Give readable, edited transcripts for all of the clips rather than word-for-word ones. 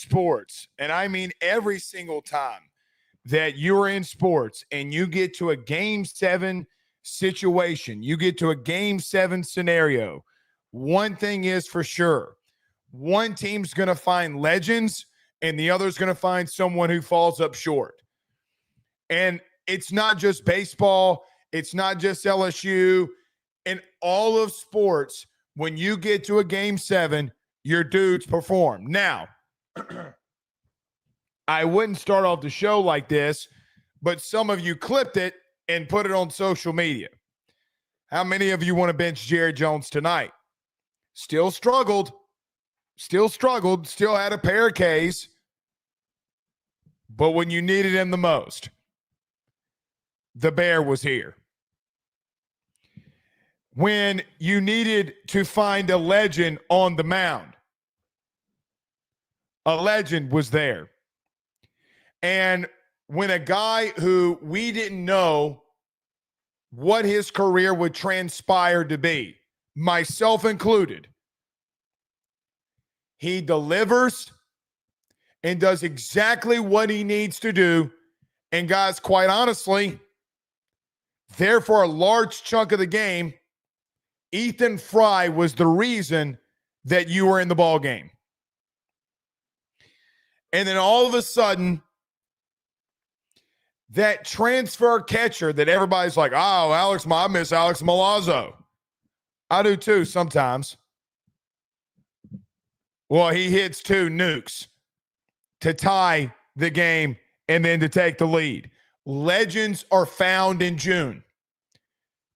sports, and I mean every single time that you're in sports and you get to a game 7 situation, you get to a game 7 scenario, one thing is for sure. One team's going to find legends and the other's going to find someone who falls up short. And it's not just baseball. It's not just LSU. In all of sports, when you get to a game 7, your dudes perform. Now, I wouldn't start off the show like this, but some of you clipped it and put it on social media. How many of you want to bench Jerry Jones tonight? Still struggled, still had a pair of Ks, but when you needed him the most, the Bear was here. When you needed to find a legend on the mound, a legend was there. And when a guy who we didn't know what his career would transpire to be, myself included, he delivers and does exactly what he needs to do. And guys, quite honestly, there for a large chunk of the game, Ethan Fry was the reason that you were in the ball game. And then all of a sudden, that transfer catcher that everybody's like, oh, I miss Alex Milazzo. I do too sometimes. Well, he hits 2 nukes to tie the game and then to take the lead. Legends are found in June.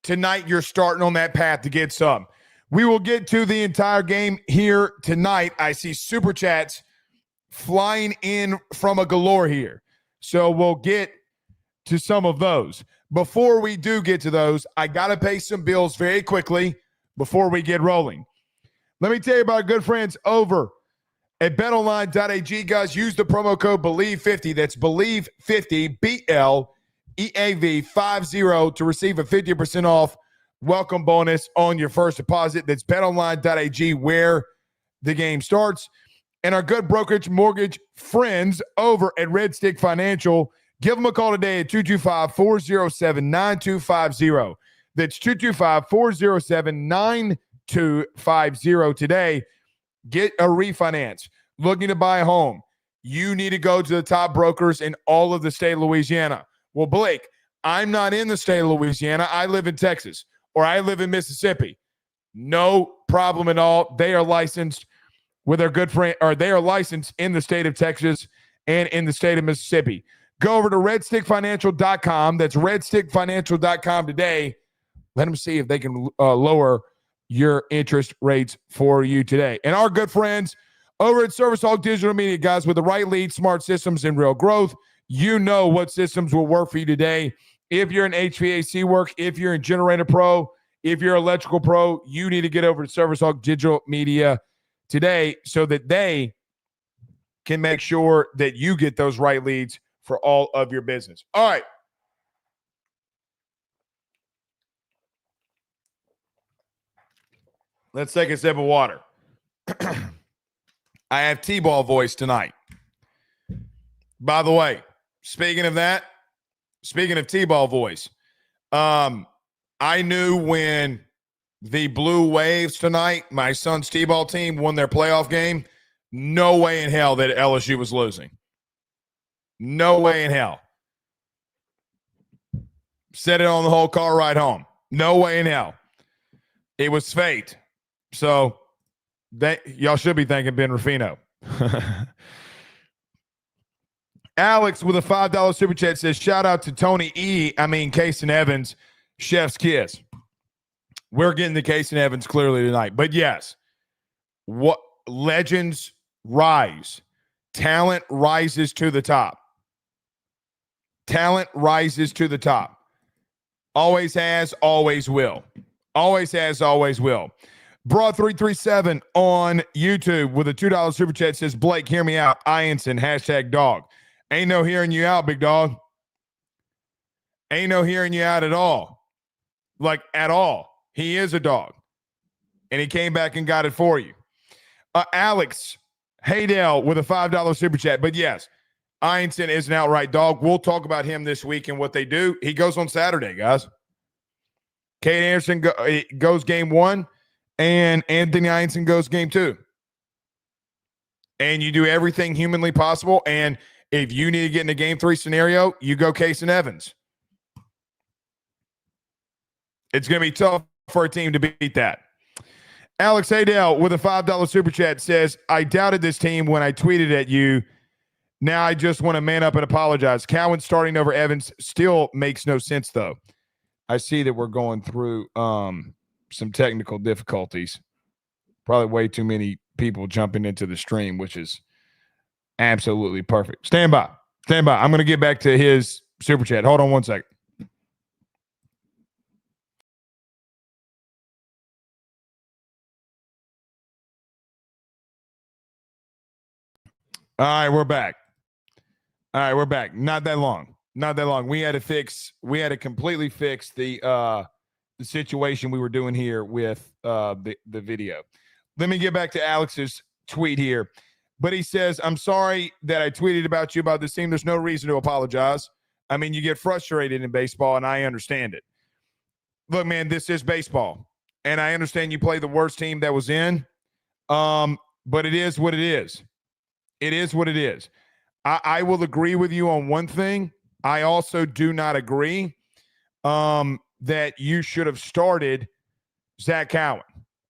Tonight, you're starting on that path to get some. We will get to the entire game here tonight. I see super chats flying in from a galore here. So we'll get to some of those. Before we do get to those, I got to pay some bills very quickly before we get rolling. Let me tell you about our good friends over at betonline.ag. Guys, use the promo code BELIEVE50. That's BELIEVE50, BLEAV50 to receive a 50% off welcome bonus on your first deposit. That's betonline.ag, where the game starts. And our good brokerage mortgage friends over at Red Stick Financial. Give them a call today at 225-407-9250. That's 225-407-9250 today. Get a refinance. Looking to buy a home. You need to go to the top brokers in all of the state of Louisiana. Well, Blake, I'm not in the state of Louisiana. I live in Texas or I live in Mississippi. No problem at all. They are licensed with their good friend, or they are licensed in the state of Texas and in the state of Mississippi. Go over to redstickfinancial.com. That's redstickfinancial.com today. Let them see if they can lower your interest rates for you today. And our good friends over at Service Hawk Digital Media, guys, with the right lead, smart systems, and real growth, you know what systems will work for you today. If you're in HVAC work, if you're in Generator Pro, if you're electrical pro, you need to get over to Service Hawk Digital Media today so that they can make sure that you get those right leads for all of your business. All right. Let's take a sip of water. I have T-ball voice tonight. By the way, speaking of that, speaking of T-ball voice, I knew when the Blue Waves tonight, my son's T-ball team, won their playoff game, no way in hell that LSU was losing. No way in hell. Said it on the whole car ride home. No way in hell. It was fate. So y'all should be thanking Ben Ruffino. Alex with a $5 super chat says, shout out to Tony Kase Evans, chef's kiss. We're getting the Kase Evans clearly tonight. But yes, what legends rise. Talent rises to the top. Talent rises to the top. Always has, always will. Always has, always will. Broad337 on YouTube with a $2 super chat says, Blake, hear me out. Ianson, #dog. Ain't no hearing you out, big dog. Ain't no hearing you out at all. Like, at all. He is a dog. And he came back and got it for you. Alex, Haydale with a $5 super chat. But yes, Ianson is an outright dog. We'll talk about him this week and what they do. He goes on Saturday, guys. Kate Anderson goes game 1, and Anthony Ianson goes game 2. And you do everything humanly possible. And if you need to get in a game 3 scenario, you go Kase Evans. It's going to be tough for a team to beat that. Alex Haydale with a $5 super chat says, I doubted this team when I tweeted at you. Now I just want to man up and apologize. Cowan starting over Evans still makes no sense, though. I see that we're going through some technical difficulties. Probably way too many people jumping into the stream, which is absolutely perfect. Stand by. I'm going to get back to his super chat. Hold on one second. All right, we're back. Not that long. We had to completely fix the situation we were doing here with the video. Let me get back to Alex's tweet here. But he says, I'm sorry that I tweeted about you about this team. There's no reason to apologize. I mean, you get frustrated in baseball, and I understand it. Look, man, this is baseball. And I understand you play the worst team that was in. But it is what it is. It is what it is. I will agree with you on one thing. I also do not agree that you should have started Zach Cowan.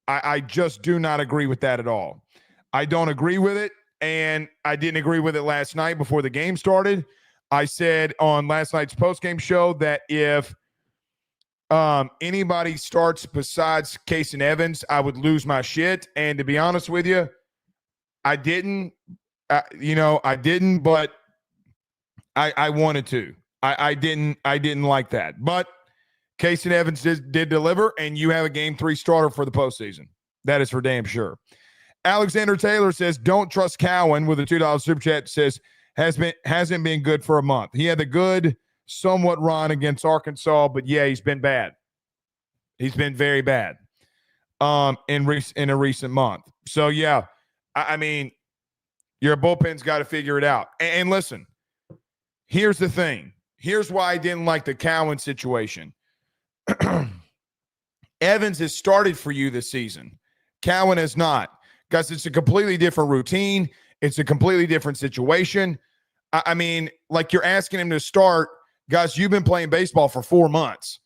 I just do not agree with that at all. I don't agree with it, and I didn't agree with it last night before the game started. I said on last night's postgame show that if anybody starts besides Kase Evans, I would lose my shit. And to be honest with you, I didn't. I didn't, but I wanted to. I didn't like that. But Kase Evans did deliver, and you have a game 3 starter for the postseason. That is for damn sure. Alexander Taylor says, don't trust Cowan with a $2 super chat. Says, hasn't been good for a month. He had a good, somewhat run against Arkansas, but yeah, he's been bad. He's been very bad in a recent month. So, yeah, I mean, your bullpen's got to figure it out. And listen, here's the thing. Here's why I didn't like the Cowan situation. Evans has started for you this season. Cowan has not. Guys, it's a completely different routine. It's a completely different situation. I mean, like you're asking him to start. Guys, you've been playing baseball for 4 months.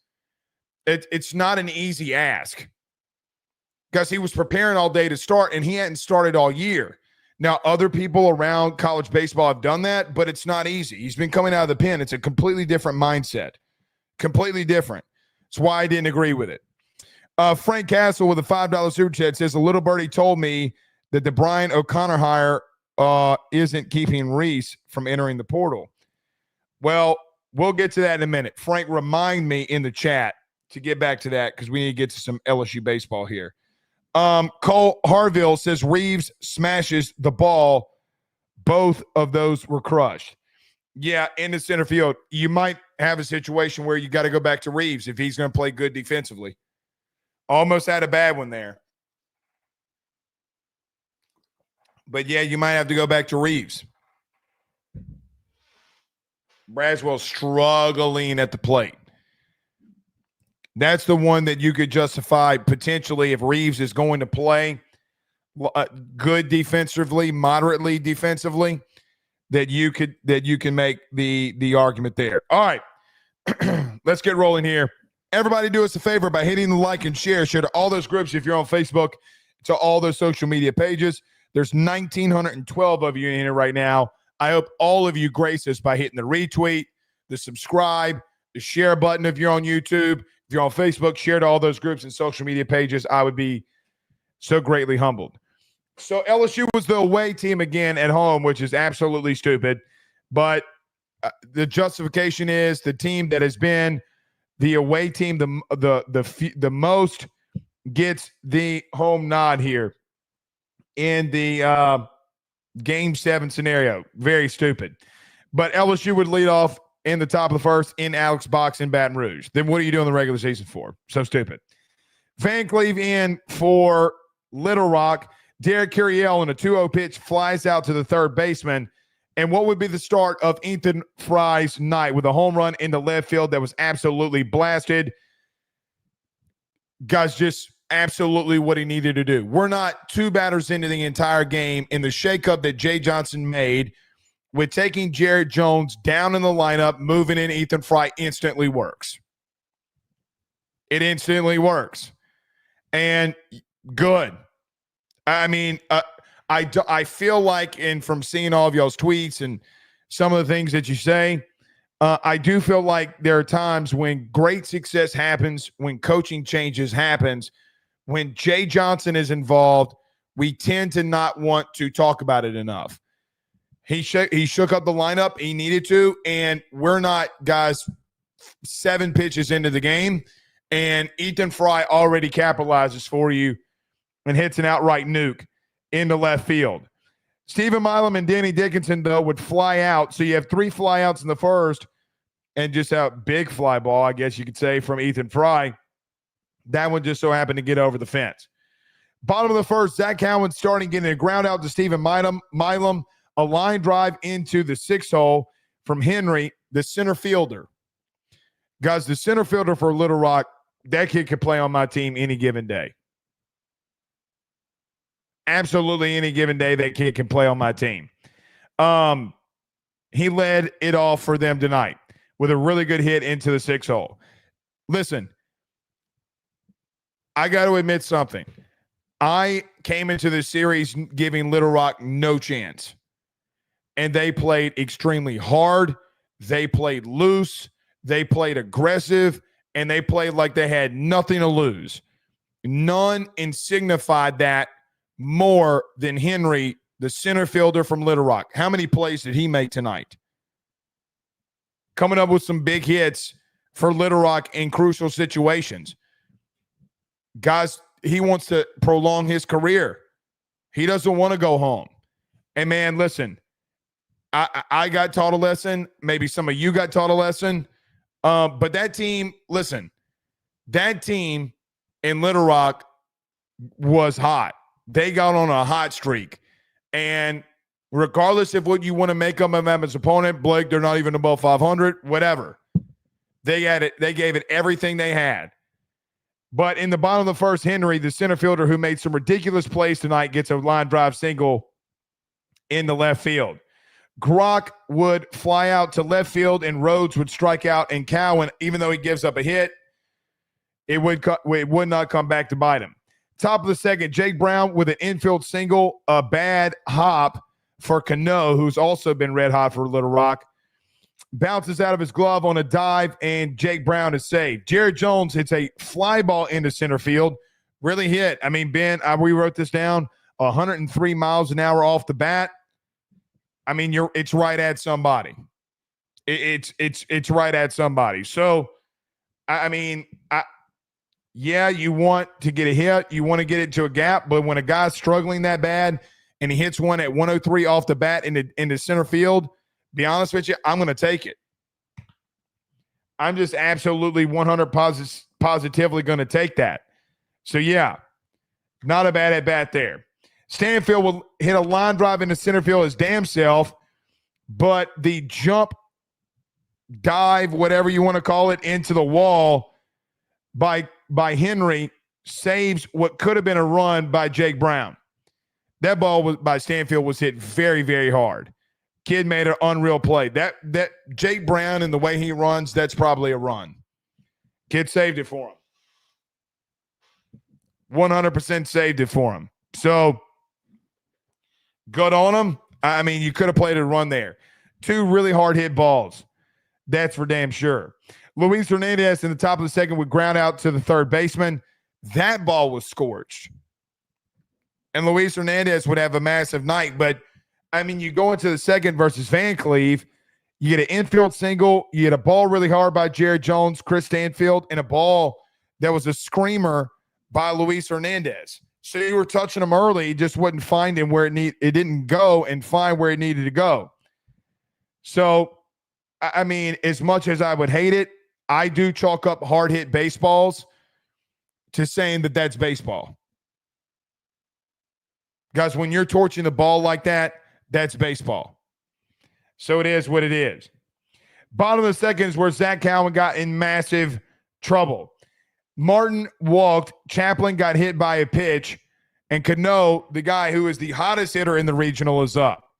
It's not an easy ask. Guys, he was preparing all day to start, and he hadn't started all year. Now, other people around college baseball have done that, but it's not easy. He's been coming out of the pen. It's a completely different mindset. Completely different. That's why I didn't agree with it. Frank Castle with a $5 super chat says, a little birdie told me that the Brian O'Connor hire isn't keeping Reese from entering the portal. Well, we'll get to that in a minute. Frank, remind me in the chat to get back to that because we need to get to some LSU baseball here. Cole Harville says Reeves smashes the ball. Both of those were crushed. Yeah, in the center field, you might have a situation where you got to go back to Reeves if he's going to play good defensively. Almost had a bad one there. But, yeah, you might have to go back to Reeves. Braswell struggling at the plate. That's the one that you could justify potentially if Reeves is going to play good defensively, moderately defensively, that you can make the argument there. All right, let's get rolling here. Everybody do us a favor by hitting the like and share. Share to all those groups if you're on Facebook, to all those social media pages. There's 1,912 of you in here right now. I hope all of you grace us by hitting the retweet, the subscribe, the share button if you're on YouTube. If you're on Facebook, share to all those groups and social media pages. I would be so greatly humbled. So LSU was the away team again at home, which is absolutely stupid. But the justification is the team that has been the away team the most gets the home nod here in the Game 7 scenario. Very stupid. But LSU would lead off in the top of the first in Alex Box in Baton Rouge. Then what are you doing the regular season for? So stupid. Van Cleve in for Little Rock. Derek Curiel in a 2-0 pitch flies out to the third baseman. And what would be the start of Ethan Fry's night with a home run into left field that was absolutely blasted? Guys, just absolutely what he needed to do. We're not two batters into the entire game, in the shakeup that Jay Johnson made with taking Jared Jones down in the lineup, moving in Ethan Fry instantly works. It instantly works. And good. I mean, I feel like, and from seeing all of y'all's tweets and some of the things that you say, I do feel like there are times when great success happens, when coaching changes happens, when Jay Johnson is involved, we tend to not want to talk about it enough. He shook up the lineup. He needed to, and we're not, guys, 7 pitches into the game, and Ethan Fry already capitalizes for you and hits an outright nuke into left field. Stephen Milam and Danny Dickinson, though, would fly out. So you have 3 flyouts in the first and just a big fly ball, I guess you could say, from Ethan Fry. That one just so happened to get over the fence. Bottom of the first, Zach Cowan starting, getting a ground out to Stephen Milam, a line drive into the 6th hole from Henry, the center fielder. Guys, the center fielder for Little Rock, that kid could play on my team any given day. Absolutely any given day, that kid can play on my team. He led it off for them tonight with a really good hit into the 6th hole. Listen, I got to admit something. I came into this series giving Little Rock no chance. And they played extremely hard. They played loose. They played aggressive. And they played like they had nothing to lose. None signified that more than Henry, the center fielder from Little Rock. How many plays did he make tonight? Coming up with some big hits for Little Rock in crucial situations. Guys, he wants to prolong his career. He doesn't want to go home. And, man, listen, I got taught a lesson. Maybe some of you got taught a lesson. But that team, listen, that team in Little Rock was hot. They got on a hot streak. And regardless of what you want to make them as an opponent, Blake, they're not even above 500, whatever. They had it. They gave it everything they had. But in the bottom of the first, Henry, the center fielder who made some ridiculous plays tonight, gets a line drive single in the left field. Grock would fly out to left field, and Rhodes would strike out, and Cowan, even though he gives up a hit, it would not come back to bite him. Top of the second, Jake Brown with an infield single, a bad hop for Cano, who's also been red hot for Little Rock. Bounces out of his glove on a dive, and Jake Brown is saved. Jared Jones hits a fly ball into center field. Really hit. I mean, Ben, we wrote this down, 103 miles an hour off the bat. I mean, it's right at somebody. It's right at somebody. So, yeah, you want to get a hit. You want to get it to a gap. But when a guy's struggling that bad and he hits one at 103 off the bat into center field, be honest with you, I'm going to take it. I'm just absolutely 100 positively going to take that. So, yeah, not a bad at-bat there. Stanfield will hit a line drive into center field his damn self, but the jump, dive, whatever you want to call it, into the wall by Henry saves what could have been a run by Jake Brown. That ball by Stanfield was hit very, very hard. Kid made an unreal play. That Jake Brown and the way he runs, that's probably a run. Kid saved it for him. 100% saved it for him. So, good on him. I mean, you could have played a run there. 2 really hard hit balls. That's for damn sure. Luis Hernandez in the top of the second would ground out to the third baseman. That ball was scorched. And Luis Hernandez would have a massive night. But, I mean, you go into the second versus Van Cleve, you get an infield single, you get a ball really hard by Jared Jones, Chris Stanfield, and a ball that was a screamer by Luis Hernandez. So you were touching him early, just wouldn't find him where it didn't go and find where it needed to go. So, I mean, as much as I would hate it, I do chalk up hard hit baseballs to saying that that's baseball. Guys, when you're torching the ball like that, that's baseball. So it is what it is. Bottom of the second is where Zach Cowan got in massive trouble. Martin walked. Chaplin got hit by a pitch. And Cano, the guy who is the hottest hitter in the regional, is up.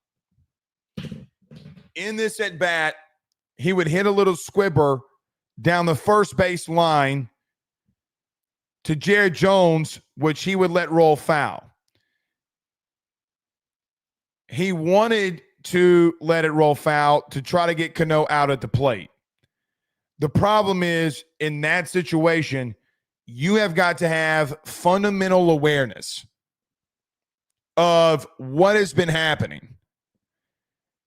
In this at-bat, he would hit a little squibber down the first base line to Jared Jones, which he would let roll foul. He wanted to let it roll foul to try to get Cano out at the plate. The problem is, in that situation, you have got to have fundamental awareness of what has been happening.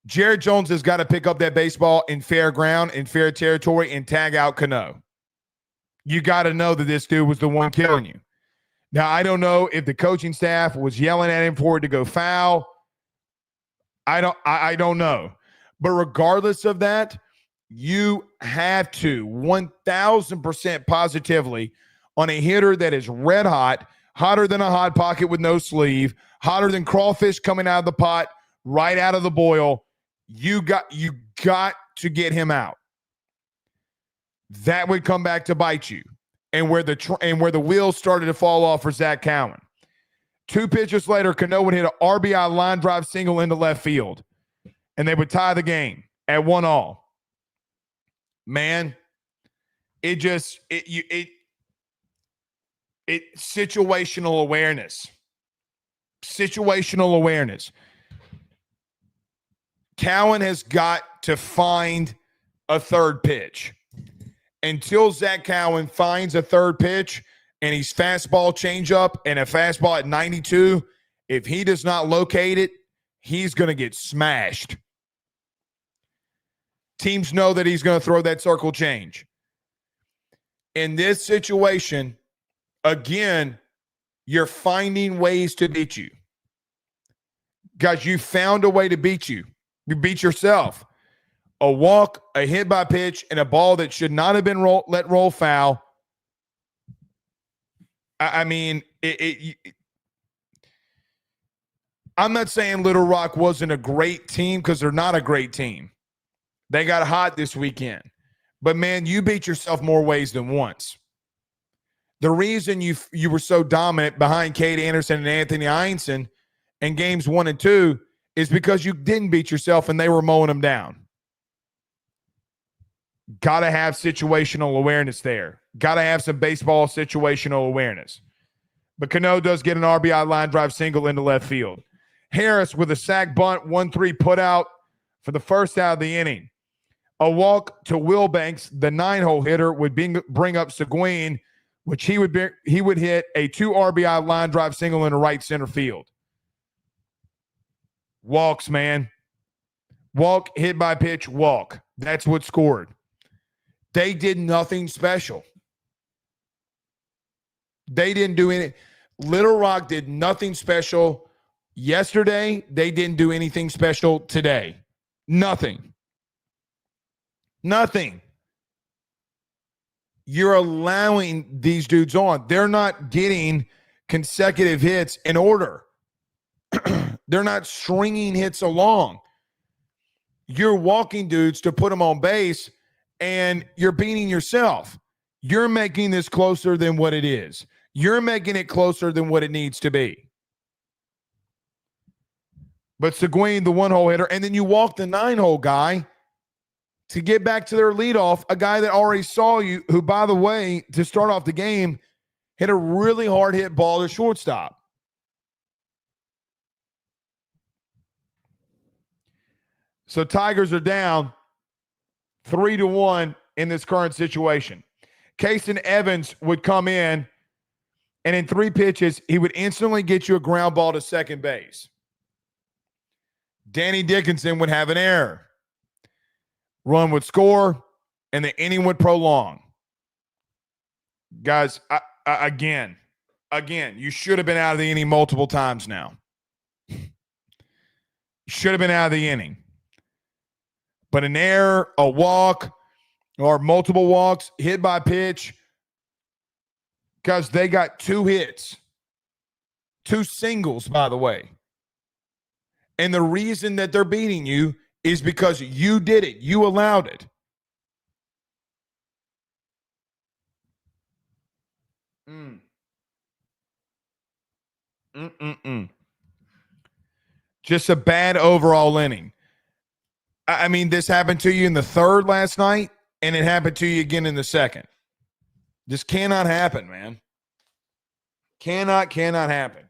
Jared Jones has got to pick up that baseball in fair ground, in fair territory, and tag out Cano. You got to know that this dude was the one killing you. Now, I don't know if the coaching staff was yelling at him for it to go foul. I don't know. But regardless of that, you have to 1,000% positively on a hitter that is red hot, hotter than a hot pocket with no sleeve, hotter than crawfish coming out of the pot, right out of the boil. You got to get him out. That would come back to bite you, and where the wheels started to fall off for Zach Cowan. 2 pitches later, Cano would hit an RBI line drive single into left field, and they would tie the game at 1-1. Man, it situational awareness. Situational awareness. Cowan has got to find a third pitch. Until Zach Cowan finds a third pitch and he's fastball changeup and a fastball at 92, if he does not locate it, he's going to get smashed. Teams know that he's going to throw that circle change. In this situation, again, you're finding ways to beat you. Guys, you found a way to beat you. You beat yourself. A walk, a hit by pitch, and a ball that should not have been let roll foul. I mean, I'm not saying Little Rock wasn't a great team, because they're not a great team. They got hot this weekend. But, man, you beat yourself more ways than once. The reason you were so dominant behind Cade Anderson and Anthony Einson in games 1 and 2 is because you didn't beat yourself and they were mowing them down. Got to have situational awareness there. Got to have some baseball situational awareness. But Cano does get an RBI line drive single into left field. Harris with a sac bunt, 1-3 put out for the first out of the inning. A walk to Wilbanks, the 9-hole hitter, would bring up Seguin, which he would hit a 2 RBI line drive single into right center field. Walks, man. Walk, hit by pitch, walk. That's what scored. They did nothing special. They didn't do anything. Little Rock did nothing special yesterday. They didn't do anything special today. Nothing. Nothing. You're allowing these dudes on. They're not getting consecutive hits in order. They're not stringing hits along. You're walking dudes to put them on base, and you're beating yourself. You're making this closer than what it is. You're making it closer than what it needs to be. But Seguin, the 1-hole hitter, and then you walk the 9-hole guy to get back to their leadoff, a guy that already saw you, who, by the way, to start off the game, hit a really hard hit ball to shortstop. So Tigers are down 3-1 in this current situation. Kase Evans would come in, and in 3 pitches, he would instantly get you a ground ball to second base. Danny Dickinson would have an error. Run would score, and the inning would prolong. Guys, again, you should have been out of the inning multiple times now. Should have been out of the inning. But an error, a walk, or multiple walks, hit by pitch, because they got 2 hits. 2 singles, by the way. And the reason that they're beating you is because you did it. You allowed it. Just a bad overall inning. I mean, this happened to you in the third last night, and it happened to you again in the second. This cannot happen, man. Cannot happen.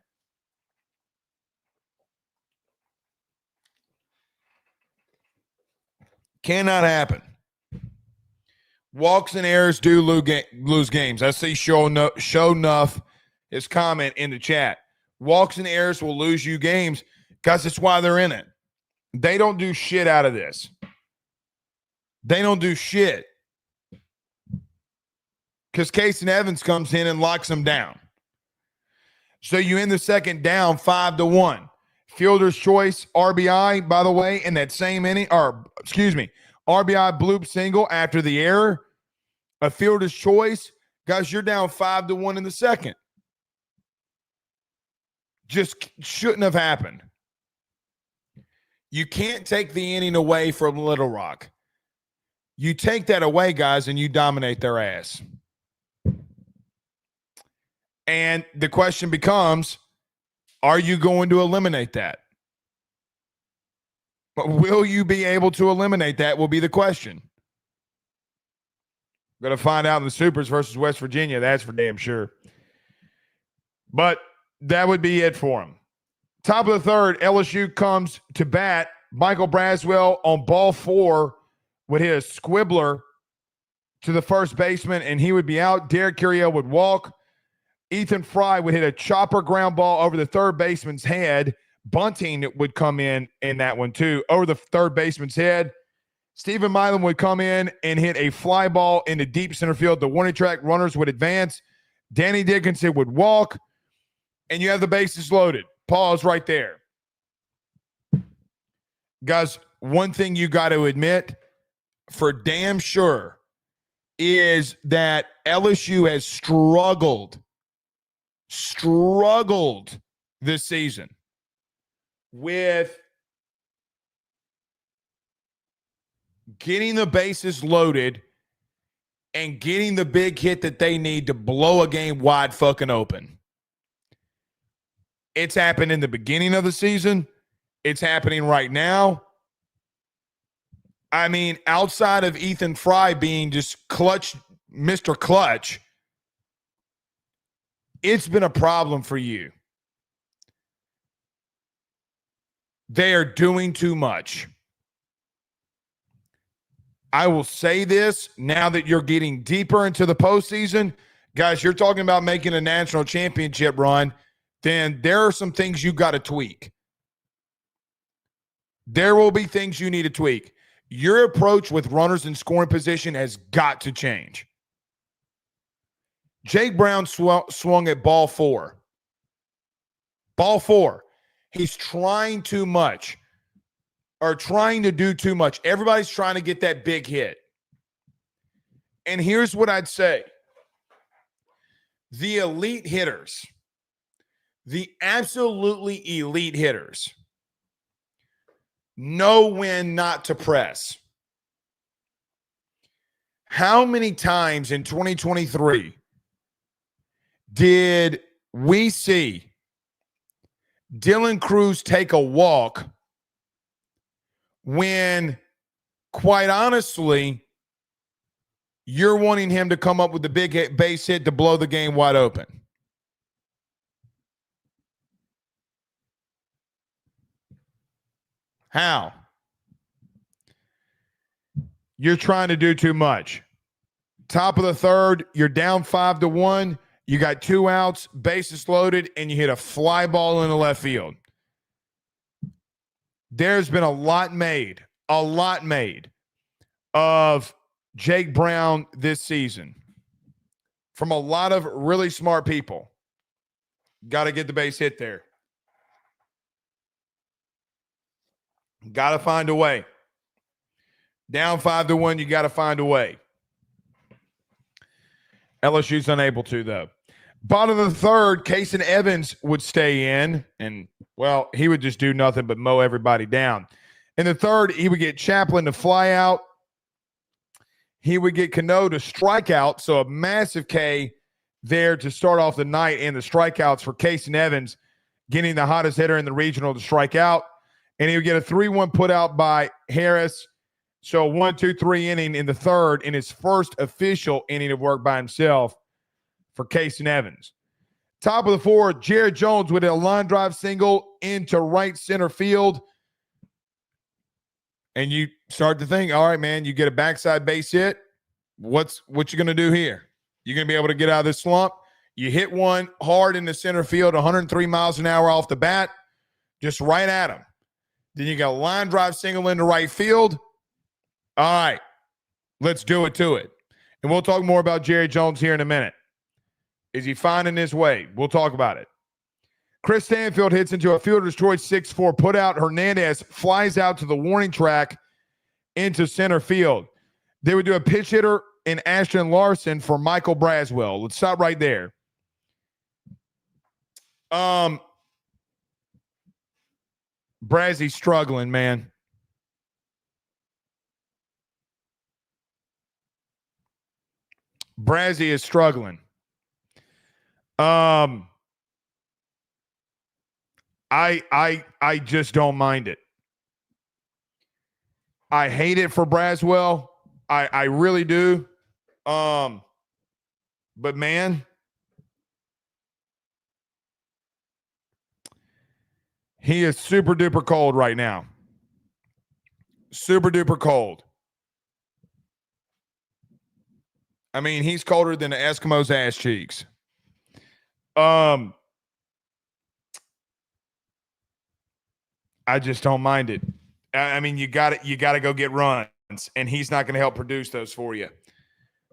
Cannot happen. Walks and errors do lose games. I see Show Enough his comment in the chat. Walks and errors will lose you games because it's why they're in it. They don't do shit out of this. They don't do shit. Because Kase Evans comes in and locks them down. So you end the second down 5-1. Fielder's choice, RBI, by the way, in that same inning, RBI bloop single after the error. A fielder's choice. Guys, you're down 5-1 in the second. Just shouldn't have happened. You can't take the inning away from Little Rock. You take that away, guys, and you dominate their ass. And the question becomes, are you going to eliminate that? But will you be able to eliminate that will be the question. Going to find out in the Supers versus West Virginia. That's for damn sure. But that would be it for him. Top of the third, LSU comes to bat. Michael Braswell on ball 4 would hit a squibbler to the first baseman, and he would be out. Derek Curiel would walk. Ethan Fry would hit a chopper ground ball over the third baseman's head. Bunting would come in that one too, over the third baseman's head. Stephen Milam would come in and hit a fly ball into deep center field. The warning track runners would advance. Danny Dickinson would walk, and you have the bases loaded. Pause right there. Guys, one thing you got to admit for damn sure is that LSU has struggled this season with getting the bases loaded and getting the big hit that they need to blow a game wide fucking open. It's happened in the beginning of the season. It's happening right now. I mean, outside of Ethan Fry being just clutch, Mr. Clutch, it's been a problem for you. They are doing too much. I will say this now that you're getting deeper into the postseason. Guys, you're talking about making a national championship run, then there are some things you got to tweak. There will be things you need to tweak. Your approach with runners in scoring position has got to change. Jake Brown swung at ball 4. Ball 4. He's trying too much or trying to do too much. Everybody's trying to get that big hit. And here's what I'd say. The elite hitters, the absolutely elite hitters, know when not to press. How many times in 2023 did we see Dylan Cruz take a walk when, quite honestly, you're wanting him to come up with the big base hit to blow the game wide open? How? You're trying to do too much. Top of the third, you're down 5-1. You got 2 outs, bases loaded, and you hit a fly ball in the left field. There's been a lot made of Jake Brown this season from a lot of really smart people. Got to get the base hit there. Got to find a way. Down 5-1, you got to find a way. LSU's unable to, though. Bottom of the third, Kase Evans would stay in, and, well, he would just do nothing but mow everybody down. In the third, he would get Chaplin to fly out. He would get Cano to strike out, so a massive K there to start off the night, and the strikeouts for Kase Evans, getting the hottest hitter in the regional to strike out. And he would get a 3-1 put out by Harris. So 1-2-3 inning in the third in his first official inning of work by himself for Kase Evans. Top of the fourth, Jared Jones with a line drive single into right center field. And you start to think, all right, man, you get a backside base hit. What you going to do here? You're going to be able to get out of this slump. You hit one hard in the center field, 103 miles an hour off the bat, just right at him. Then you got a line drive single into right field. All right, let's do it to it. And we'll talk more about Jerry Jones here in a minute. Is he finding his way? We'll talk about it. Chris Stanfield hits into a fielder's choice 6-4 put out. Hernandez flies out to the warning track into center field. They would do a pitch hitter in Ashton Larson for Michael Braswell. Let's stop right there. Brazzy's struggling, man. Brazzy is struggling. I just don't mind it. I hate it for Braswell. I really do. But man, he is super duper cold right now. Super duper cold. I mean, he's colder than the Eskimo's ass cheeks. I just don't mind it. I mean, you got to go get runs, and he's not going to help produce those for you.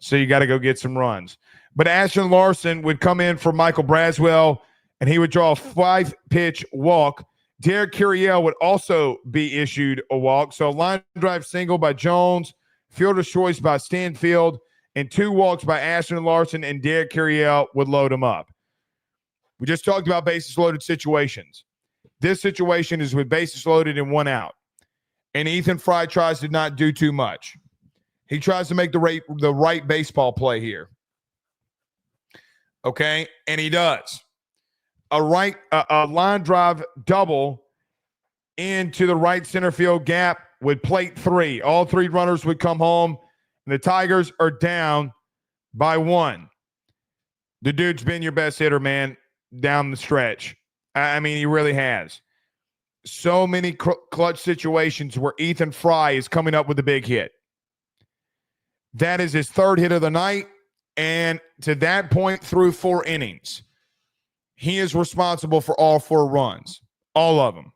So you got to go get some runs. But Ashton Larson would come in for Michael Braswell, and he would draw a 5-pitch walk. Derek Curiel would also be issued a walk. So a line drive single by Jones, fielder's choice by Stanfield, and 2 walks by Ashton Larson, and Derek Curiel would load him up. We just talked about bases loaded situations. This situation is with bases loaded and 1 out. And Ethan Fry tries to not do too much. He tries to make the right baseball play here. Okay? And he does. A line drive double into the right center field gap with plate 3. All 3 runners would come home, and the Tigers are down by 1. The dude's been your best hitter, man, down the stretch. I mean, he really has. So many clutch situations where Ethan Fry is coming up with a big hit. That is his 3rd hit of the night, and to that point through 4 innings, he is responsible for all 4 runs. All of them.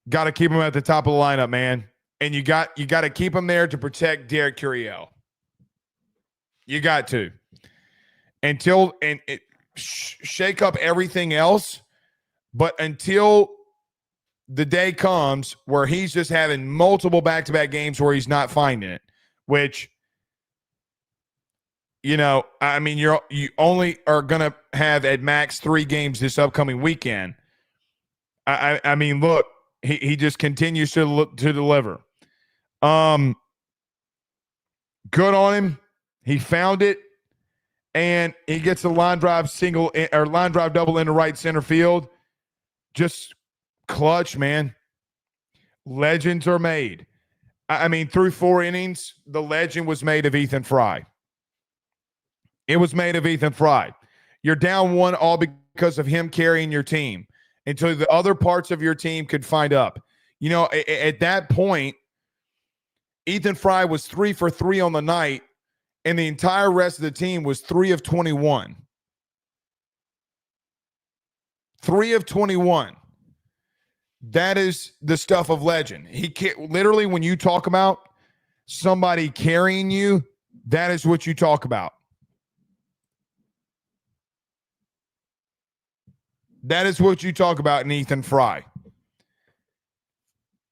Got to keep him at the top of the lineup, man. And you got to keep him there to protect Derek Curiel. You got to. Shake up everything else, but until the day comes where he's just having multiple back-to-back games where he's not finding it, which, I mean, you only are going to have at max 3 games this upcoming weekend. I mean, look, he just continues to deliver. Good on him. He found it, and he gets a line drive single or line drive double into right center field. Just clutch, man. Legends are made. I mean, through 4 innings, the legend was made of Ethan Fry. It was made of Ethan Fry. You're down 1 all because of him carrying your team until the other parts of your team could find up. At that point, Ethan Fry was 3 for 3 on the night, and the entire rest of the team was 3 of 21. 3 of 21. That is the stuff of legend. He can't, literally, when you talk about somebody carrying you, that is what you talk about. That is what you talk about in Ethan Fry.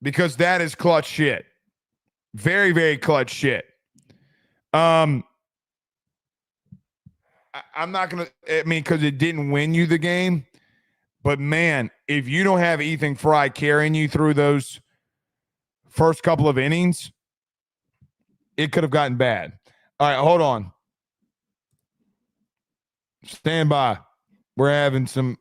Because that is clutch shit. Very, very clutch shit. I I'm not going to, because it didn't win you the game. But, man, if you don't have Ethan Fry carrying you through those first couple of innings, it could have gotten bad. All right, hold on. Stand by. We're having some.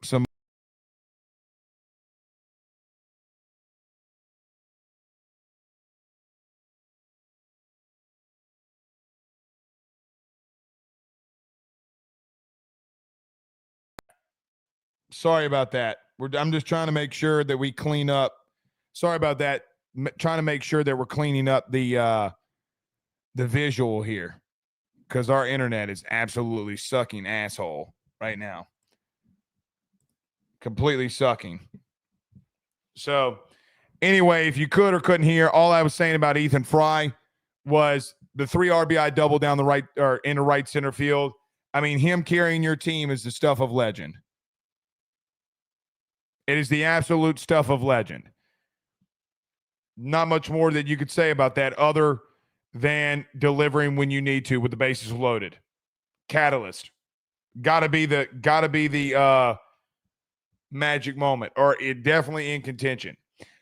Sorry about that. I'm just trying to make sure that we clean up. Sorry about that. Trying to make sure that we're cleaning up the visual here, because our internet is absolutely sucking asshole right now. Completely sucking. So anyway, if you could or couldn't hear, all I was saying about Ethan Fry was the 3 RBI double down the right or in the right center field. I mean, him carrying your team is the stuff of legend. It is the absolute stuff of legend. Not much more that you could say about that other than delivering when you need to with the bases loaded. Catalyst. Gotta be the magic moment, or it definitely in contention.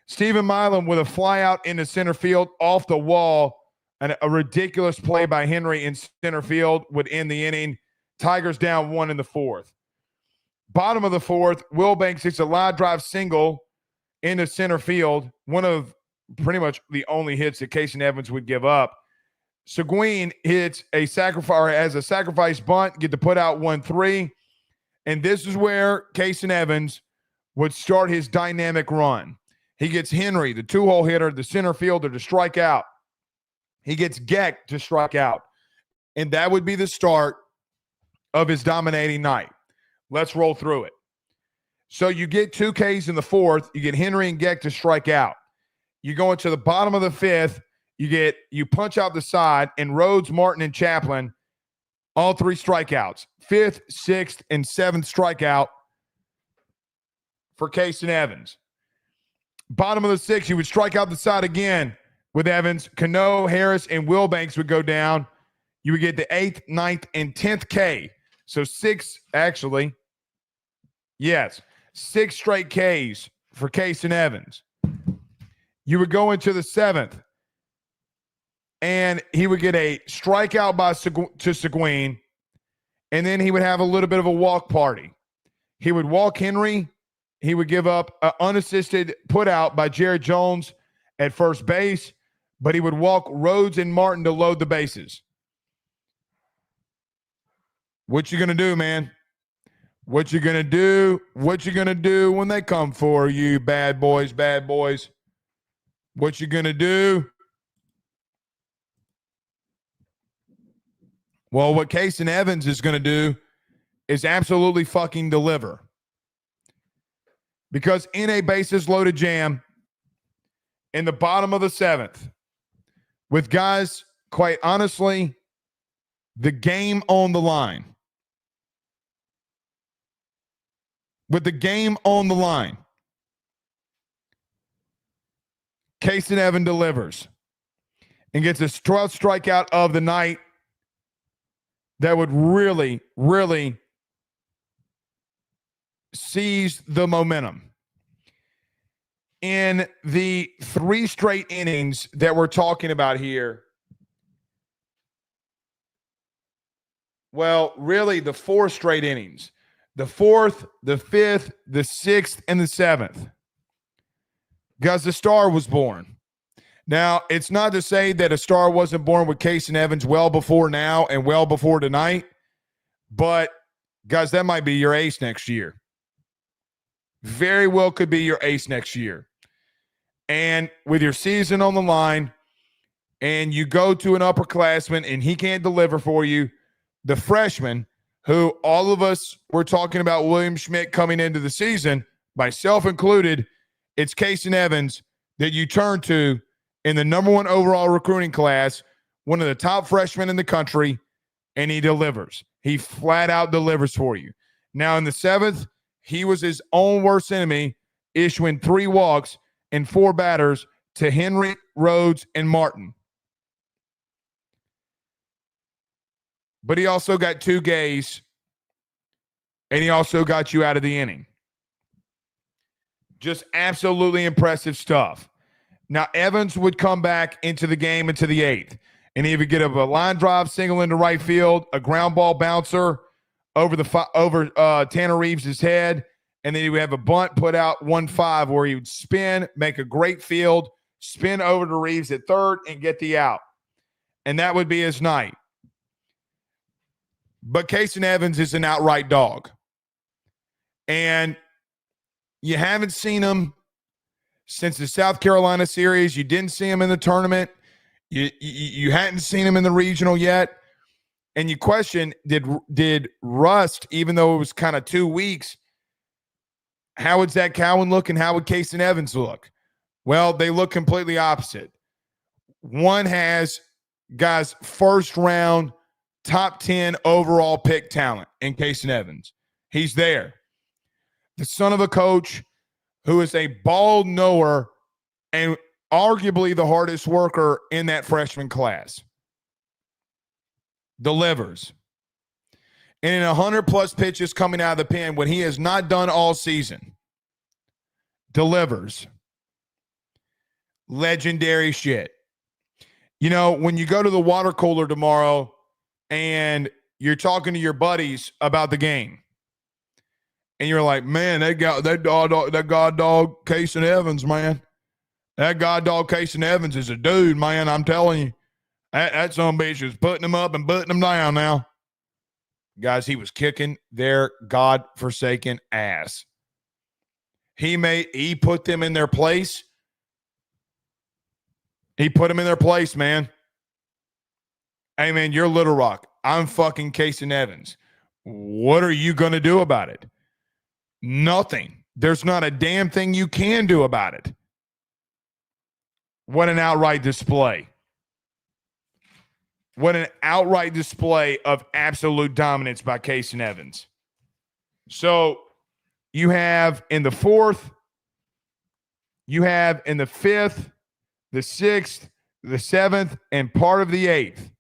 Stephen Milam with a fly out into center field off the wall, and a ridiculous play by Henry in center field would end the inning. Tigers down 1 in the 4th. Bottom of the 4th, Wilbanks hits a line drive single into center field, one of pretty much the only hits that Kase Evans would give up. Seguin hits a sacrifice bunt, get to put out 1-3. And this is where Kase Evans would start his dynamic run. He gets Henry, the 2-hole hitter, the center fielder, to strike out. He gets Geck to strike out. And that would be the start of his dominating night. Let's roll through it. So you get 2 Ks in the 4th. You get Henry and Geck to strike out. You go into the bottom of the 5th. You punch out the side, and Rhodes, Martin, and Chaplin, all 3 strikeouts. 5th, 6th, and 7th strikeout for Kase Evans. Bottom of the 6th, you would strike out the side again with Evans. Cano, Harris, and Wilbanks would go down. You would get the 8th, 9th, and 10th K. So 6, actually. Yes, 6 straight Ks for Kase Evans. You would go into the 7th, and he would get a strikeout to Seguin, and then he would have a little bit of a walk party. He would walk Henry. He would give up an unassisted put out by Jared Jones at first base, but he would walk Rhodes and Martin to load the bases. What you going to do, man? What you going to do? What you going to do when they come for you, bad boys, bad boys? What you going to do? Well, what Kase Evans is going to do is absolutely fucking deliver. Because in a bases loaded jam in the bottom of the 7th, with guys, quite honestly, the game on the line. With the game on the line, Kase Evans delivers and gets his 12th strikeout of the night that would really, really seize the momentum. In the 3 straight innings that we're talking about here, well, really the 4 straight innings, the 4th, the 5th, the 6th, and the 7th, because the star was born. Now, it's not to say that a star wasn't born with Kase Evans well before now and well before tonight, but, guys, that might be your ace next year. Very well could be your ace next year. And with your season on the line, and you go to an upperclassman and he can't deliver for you, the freshman, who all of us were talking about William Schmidt coming into the season, myself included, it's Kase Evans that you turn to in the number 1 overall recruiting class, one of the top freshmen in the country, and he delivers. He flat out delivers for you. Now, in the 7th, he was his own worst enemy, issuing 3 walks and 4 batters to Henry, Rhodes, and Martin. But he also got 2 Ks And he also got you out of the inning. Just absolutely impressive stuff. Now, Evans would come back into the game into the 8th, and he would get a line drive single into right field, a ground ball bouncer over Tanner Reeves' head, and then he would have a bunt put out 1-5 where he would spin, make a great field, spin over to Reeves at third, and get the out. And that would be his night. But Kase Evans is an outright dog. And you haven't seen him since the South Carolina series. You didn't see him in the tournament. You hadn't seen him in the regional yet. And you question, did Rust, even though it was kind of 2 weeks, how would Zach Cowan look and how would Kase Evans look? Well, they look completely opposite. One has, guys, first round, top 10 overall pick talent in Kase Evans. He's there. The son of a coach who is a ball knower and arguably the hardest worker in that freshman class. Delivers. And in 100-plus pitches coming out of the pen, what he has not done all season, delivers. Legendary shit. You know, when you go to the water cooler tomorrow and you're talking to your buddies about the game, and you're like, man, that god dog Kase Evans, man. That god dog Kase Evans is a dude, man. I'm telling you. That son of a bitch is putting them up and putting them down now. Guys, he was kicking their godforsaken ass. He put them in their place. He put them in their place, man. Hey, man, you're Little Rock. I'm fucking Kase Evans. What are you going to do about it? Nothing. There's not a damn thing you can do about it. What an outright display. What an outright display of absolute dominance by Kase Evans. So you have in the 4th, you have in the 5th, the 6th, the 7th, and part of the 8th.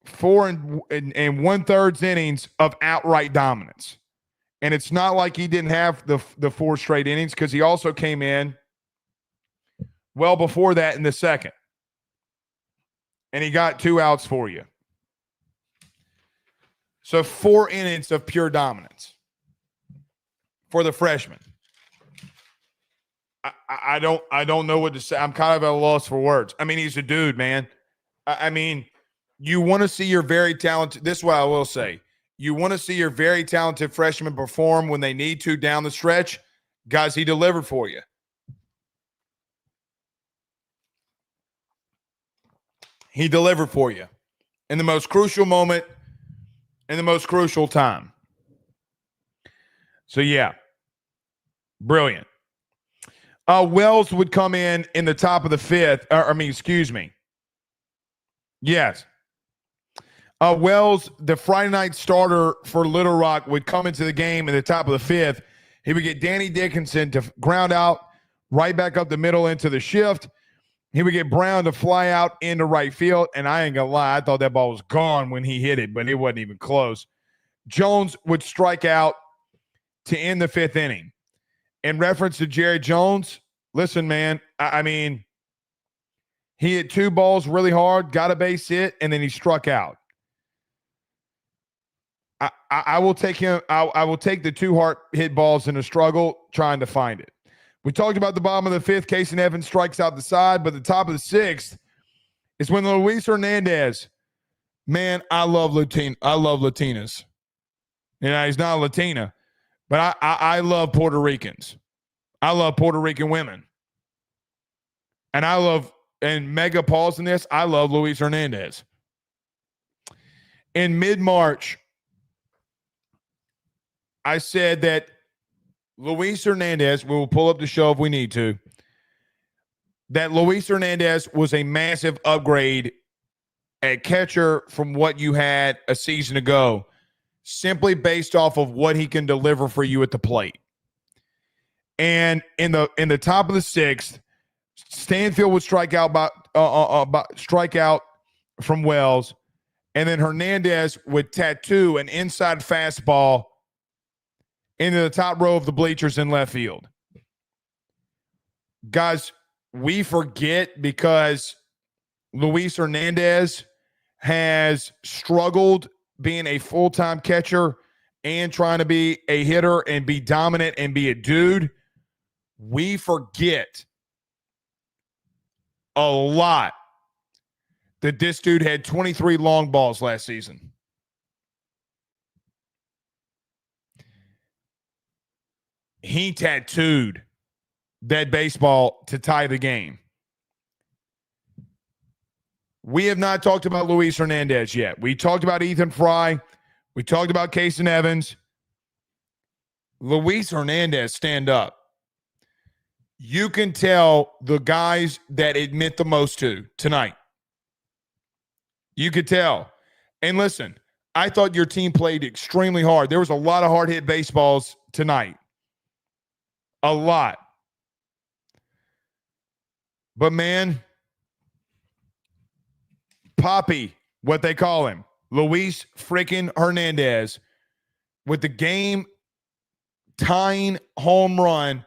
4 and 1/3 innings of outright dominance. And it's not like he didn't have the 4 straight innings, because he also came in well before that in the 2nd. And he got 2 outs for you. So 4 innings of pure dominance for the freshman. I don't know what to say. I'm kind of at a loss for words. I mean, he's a dude, man. I mean, you want to see your very talented – this is what I will say. You want to see your very talented freshmen perform when they need to down the stretch. Guys, he delivered for you. He delivered for you in the most crucial moment, in the most crucial time. So, yeah, brilliant. Wells would come in the top of the 5th. Yes. Wells, the Friday night starter for Little Rock, would come into the game in the top of the 5th. He would get Danny Dickinson to ground out right back up the middle into the shift. He would get Brown to fly out into right field, and I ain't going to lie, I thought that ball was gone when he hit it, but it wasn't even close. Jones would strike out to end the 5th inning. In reference to Jerry Jones, listen, man, I mean, he hit 2 balls really hard, got a base hit, and then he struck out. I will take him. I will take the 2 hard hit balls in a struggle trying to find it. We talked about the bottom of the 5th. Kase Evans strikes out the side, but the top of the 6th is when Luis Hernandez. Man, I love Latinas. You know, he's not a Latina, but I love Puerto Ricans. I love Puerto Rican women, and mega pause in this, I love Luis Hernandez. In mid-March, I said that Luis Hernandez, we will pull up the show if we need to, that Luis Hernandez was a massive upgrade at catcher from what you had a season ago, simply based off of what he can deliver for you at the plate. And in the top of the 6th, Stanfield would strike out from Wells, And then Hernandez would tattoo an inside fastball into the top row of the bleachers in left field. Guys, we forget because Luis Hernandez has struggled being a full-time catcher and trying to be a hitter and be dominant and be a dude. We forget a lot that this dude had 23 long balls last season. He tattooed that baseball to tie the game. We have not talked about Luis Hernandez yet. We talked about Ethan Fry. We talked about Kase Evans. Luis Hernandez, stand up. You can tell the guys that it meant the most to tonight. You could tell. And listen, I thought your team played extremely hard. There was a lot of hard-hit baseballs tonight. A lot. But, man, Poppy, what they call him, Luis freaking Hernandez, with the game-tying home run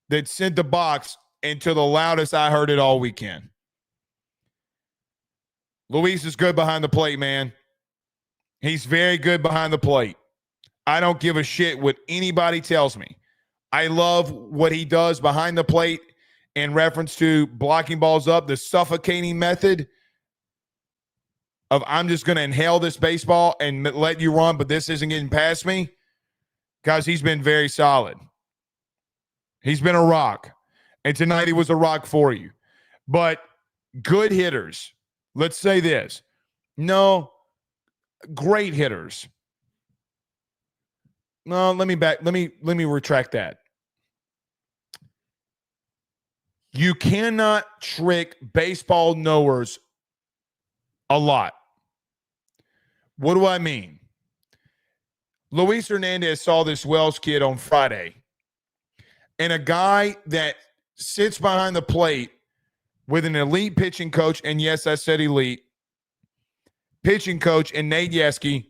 that sent the box into the loudest I heard it all weekend. Luis is good behind the plate, man. He's very good behind the plate. I don't give a shit what anybody tells me. I love what he does behind the plate in reference to blocking balls up, the suffocating method of I'm just going to inhale this baseball and let you run, but this isn't getting past me. Guys, he's been very solid. He's been a rock. And tonight he was a rock for you. But good hitters, let's say this. No, great hitters. No, let me retract that. You cannot trick baseball knowers a lot. What do I mean? Luis Hernandez saw this Wells kid on Friday, and a guy that sits behind the plate with an elite pitching coach, and yes, I said elite, pitching coach and Nate Yeske,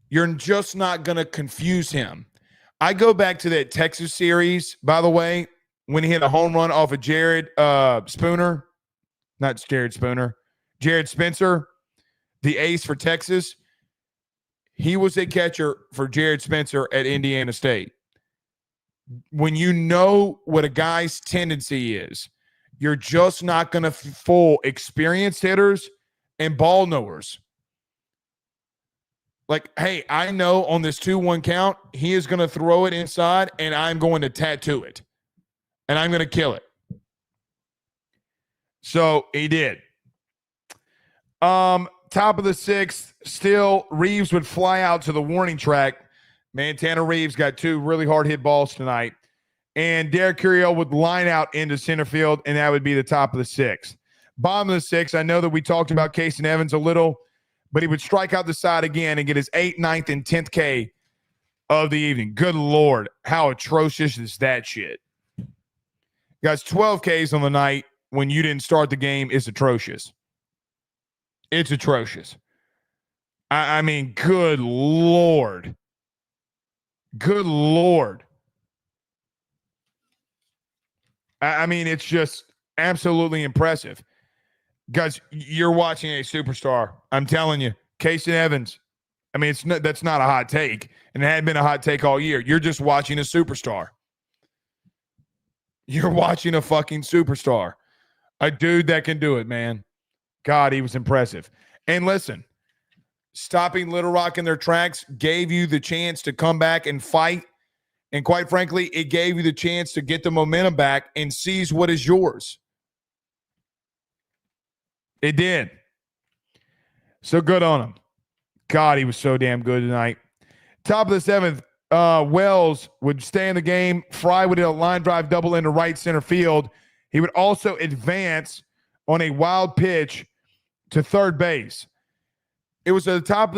you're just not going to confuse him. I go back to that Texas series, by the way, when he hit a home run off of Jared Spencer, the ace for Texas. He was a catcher for Jared Spencer at Indiana State. When you know what a guy's tendency is, you're just not going to fool experienced hitters and ball knowers. Like, hey, I know on this 2-1 count, he is going to throw it inside, and I'm going to tattoo it. And I'm going to kill it. So he did. Top of the sixth, still, Reeves would fly out to the warning track. Man, Tanner Reeves got 2 really hard hit balls tonight. And Derek Curiel would line out into center field, and that would be the top of the sixth. Bottom of the sixth, I know that we talked about Kase Evans a little, but he would strike out the side again and get his 8th, 9th, and 10th K of the evening. Good Lord, how atrocious is that shit? Guys, 12 Ks on the night when you didn't start the game is atrocious. It's atrocious. I mean, good Lord. Good Lord. I mean, it's just absolutely impressive. Guys, you're watching a superstar. I'm telling you, Kase Evans. I mean, that's not a hot take, and it hadn't been a hot take all year. You're just watching a superstar. You're watching a fucking superstar. A dude that can do it, man. God, he was impressive. And listen, stopping Little Rock in their tracks gave you the chance to come back and fight. And quite frankly, it gave you the chance to get the momentum back and seize what is yours. It did. So good on him. God, he was so damn good tonight. Top of the seventh, Wells would stay in the game. Fry would hit a line drive double into right center field. He would also advance on a wild pitch to third base. It was at the top of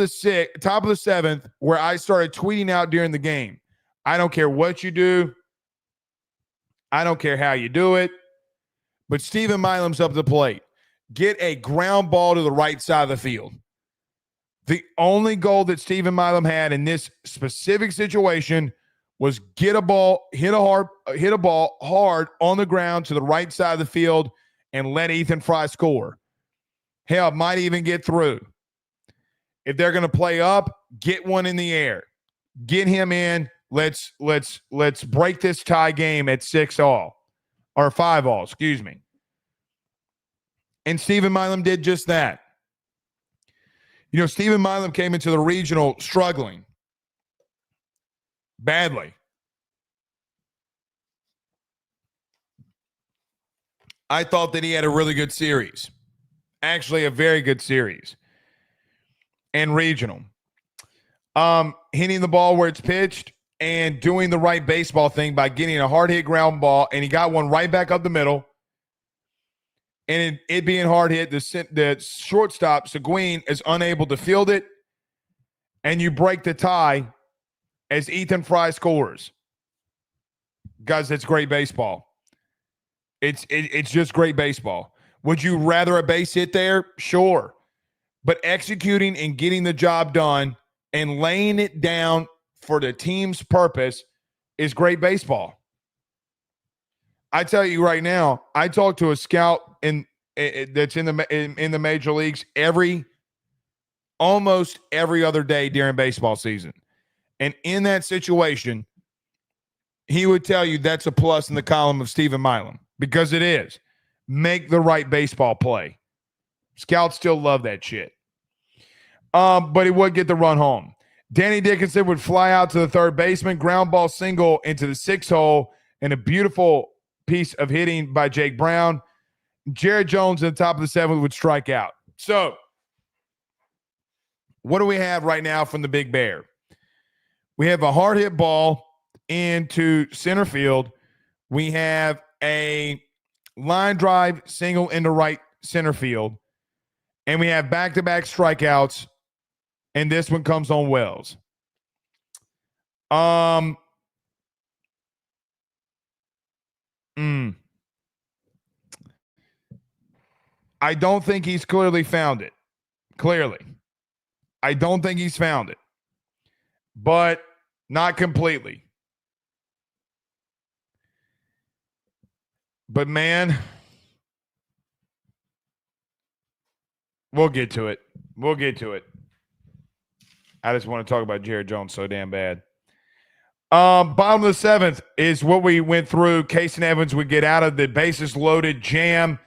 the seventh where I started tweeting out during the game. I don't care what you do. I don't care how you do it. But Steven Milam's up the plate. get a ground ball to the right side of the field. The only goal that Stephen Milam had in this specific situation was get a ball, hit a ball hard on the ground to the right side of the field and let Ethan Fry score. Hell, might even get through. If they're going to play up, get one in the air. Get him in. Let's break this tie game at 6-all or 5-all, excuse me. And Stephen Milam did just that. You know, Stephen Milam came into the regional struggling badly. I thought that he had a really good series. Actually, a very good series. And regional. Hitting the ball where it's pitched and doing the right baseball thing by getting a hard hit ground ball, and he got one right back up the middle. And it being hard hit, the shortstop, Seguin, is unable to field it, and you break the tie as Ethan Fry scores. Guys, that's great baseball. It's just great baseball. Would you rather a base hit there? Sure. But executing and getting the job done and laying it down for the team's purpose is great baseball. I tell you right now, I talk to a scout that's in the major leagues almost every other day during baseball season. And in that situation, he would tell you that's a plus in the column of Stephen Milam, because it is. Make the right baseball play. Scouts still love that shit. But he would get the run home. Danny Dickinson would fly out to the third baseman, ground ball single into the 6 hole, and a beautiful piece of hitting by Jake Brown. Jared Jones at the top of the 7th would strike out. So, what do we have right now from the Big Bear? We have a hard hit ball into center field. We have a line drive single into right center field. And we have back-to-back strikeouts. And this one comes on Wells. I don't think he's clearly found it. Clearly. I don't think he's found it. But not completely. But, man, we'll get to it. We'll get to it. I just want to talk about Jared Jones so damn bad. Bottom of the 7th is what we went through. Kase Evans would get out of the bases loaded jam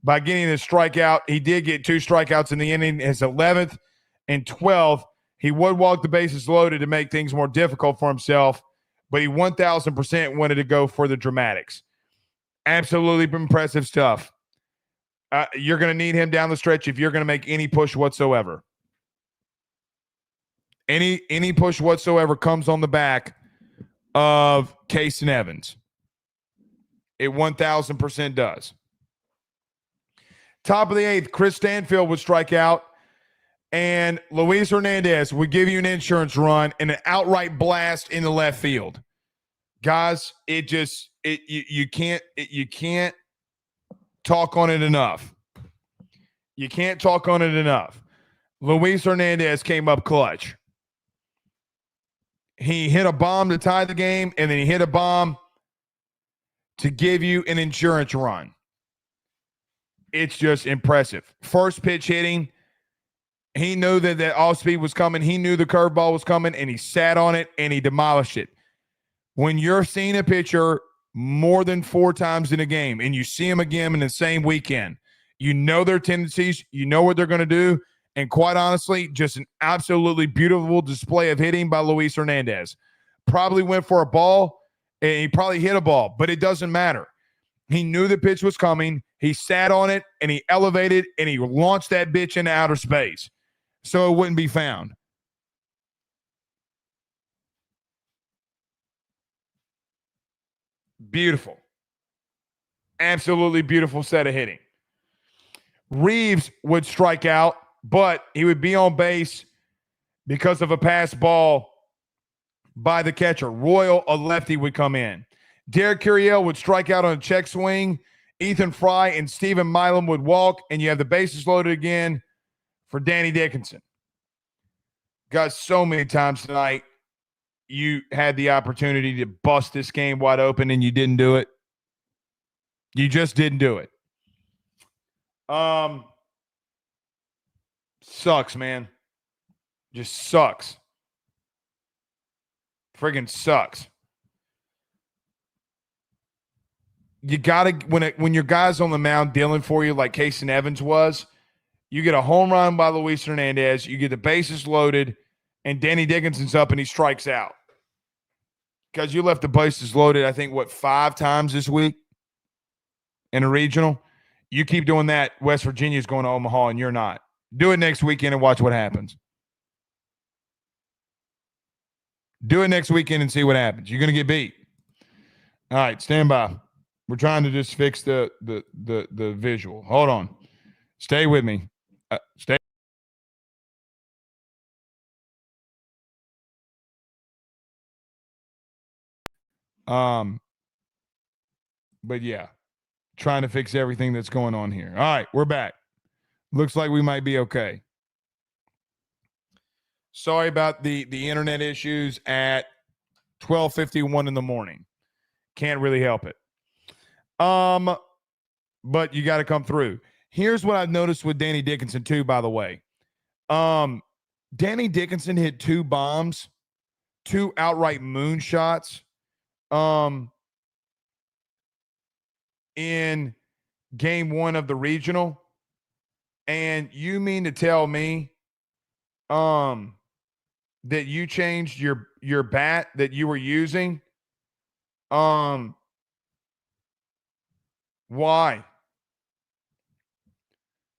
by getting the strikeout. He did get 2 strikeouts in the inning. His 11th and 12th, he would walk the bases loaded to make things more difficult for himself, but he 1,000% wanted to go for the dramatics. Absolutely impressive stuff. You're going to need him down the stretch if you're going to make any push whatsoever. Any push whatsoever comes on the back of Kase Evans. It 1,000% does. Top of the 8th, Chris Stanfield would strike out, and Luis Hernandez would give you an insurance run and an outright blast in the left field. Guys, you can't talk on it enough. You can't talk on it enough. Luis Hernandez came up clutch. He hit a bomb to tie the game, and then he hit a bomb to give you an insurance run. It's just impressive. First pitch hitting, he knew that off speed was coming. He knew the curveball was coming, and he sat on it, and he demolished it. When you're seeing a pitcher more than 4 times in a game, and you see them again in the same weekend, you know their tendencies, you know what they're going to do, and quite honestly, just an absolutely beautiful display of hitting by Luis Hernandez. Probably went for a ball, and he probably hit a ball, but it doesn't matter. He knew the pitch was coming. He sat on it, and he elevated, and he launched that bitch into outer space so it wouldn't be found. Beautiful. Absolutely beautiful set of hitting. Reeves would strike out, but he would be on base because of a pass ball by the catcher. Royal, a lefty, would come in. Derek Curiel would strike out on a check swing Ethan Fry and Stephen Milam would walk, and you have the bases loaded again for Danny Dickinson. Guys, so many times tonight, you had the opportunity to bust this game wide open, and you didn't do it. You just didn't do it. Sucks, man. Just sucks. Friggin' sucks. You gotta when your guy's on the mound dealing for you like Kase Evans was, you get a home run by Luis Hernandez, you get the bases loaded, and Danny Dickinson's up and he strikes out. Because you left the bases loaded, I think, 5 times this week in a regional. You keep doing that, West Virginia's going to Omaha and you're not. Do it next weekend and watch what happens. Do it next weekend and see what happens. You're going to get beat. All right, stand by. We're trying to just fix the visual. Hold on. Stay with me. Stay. But yeah, trying to fix everything that's going on here. All right, we're back. Looks like we might be okay. Sorry about the internet issues at 12:51 in the morning. Can't really help it. But you got to come through. Here's what I've noticed with Danny Dickinson too, by the way. Danny Dickinson hit 2 bombs, 2 outright moonshots, in game 1 of the regional. And you mean to tell me, that you changed your bat that you were using? Why?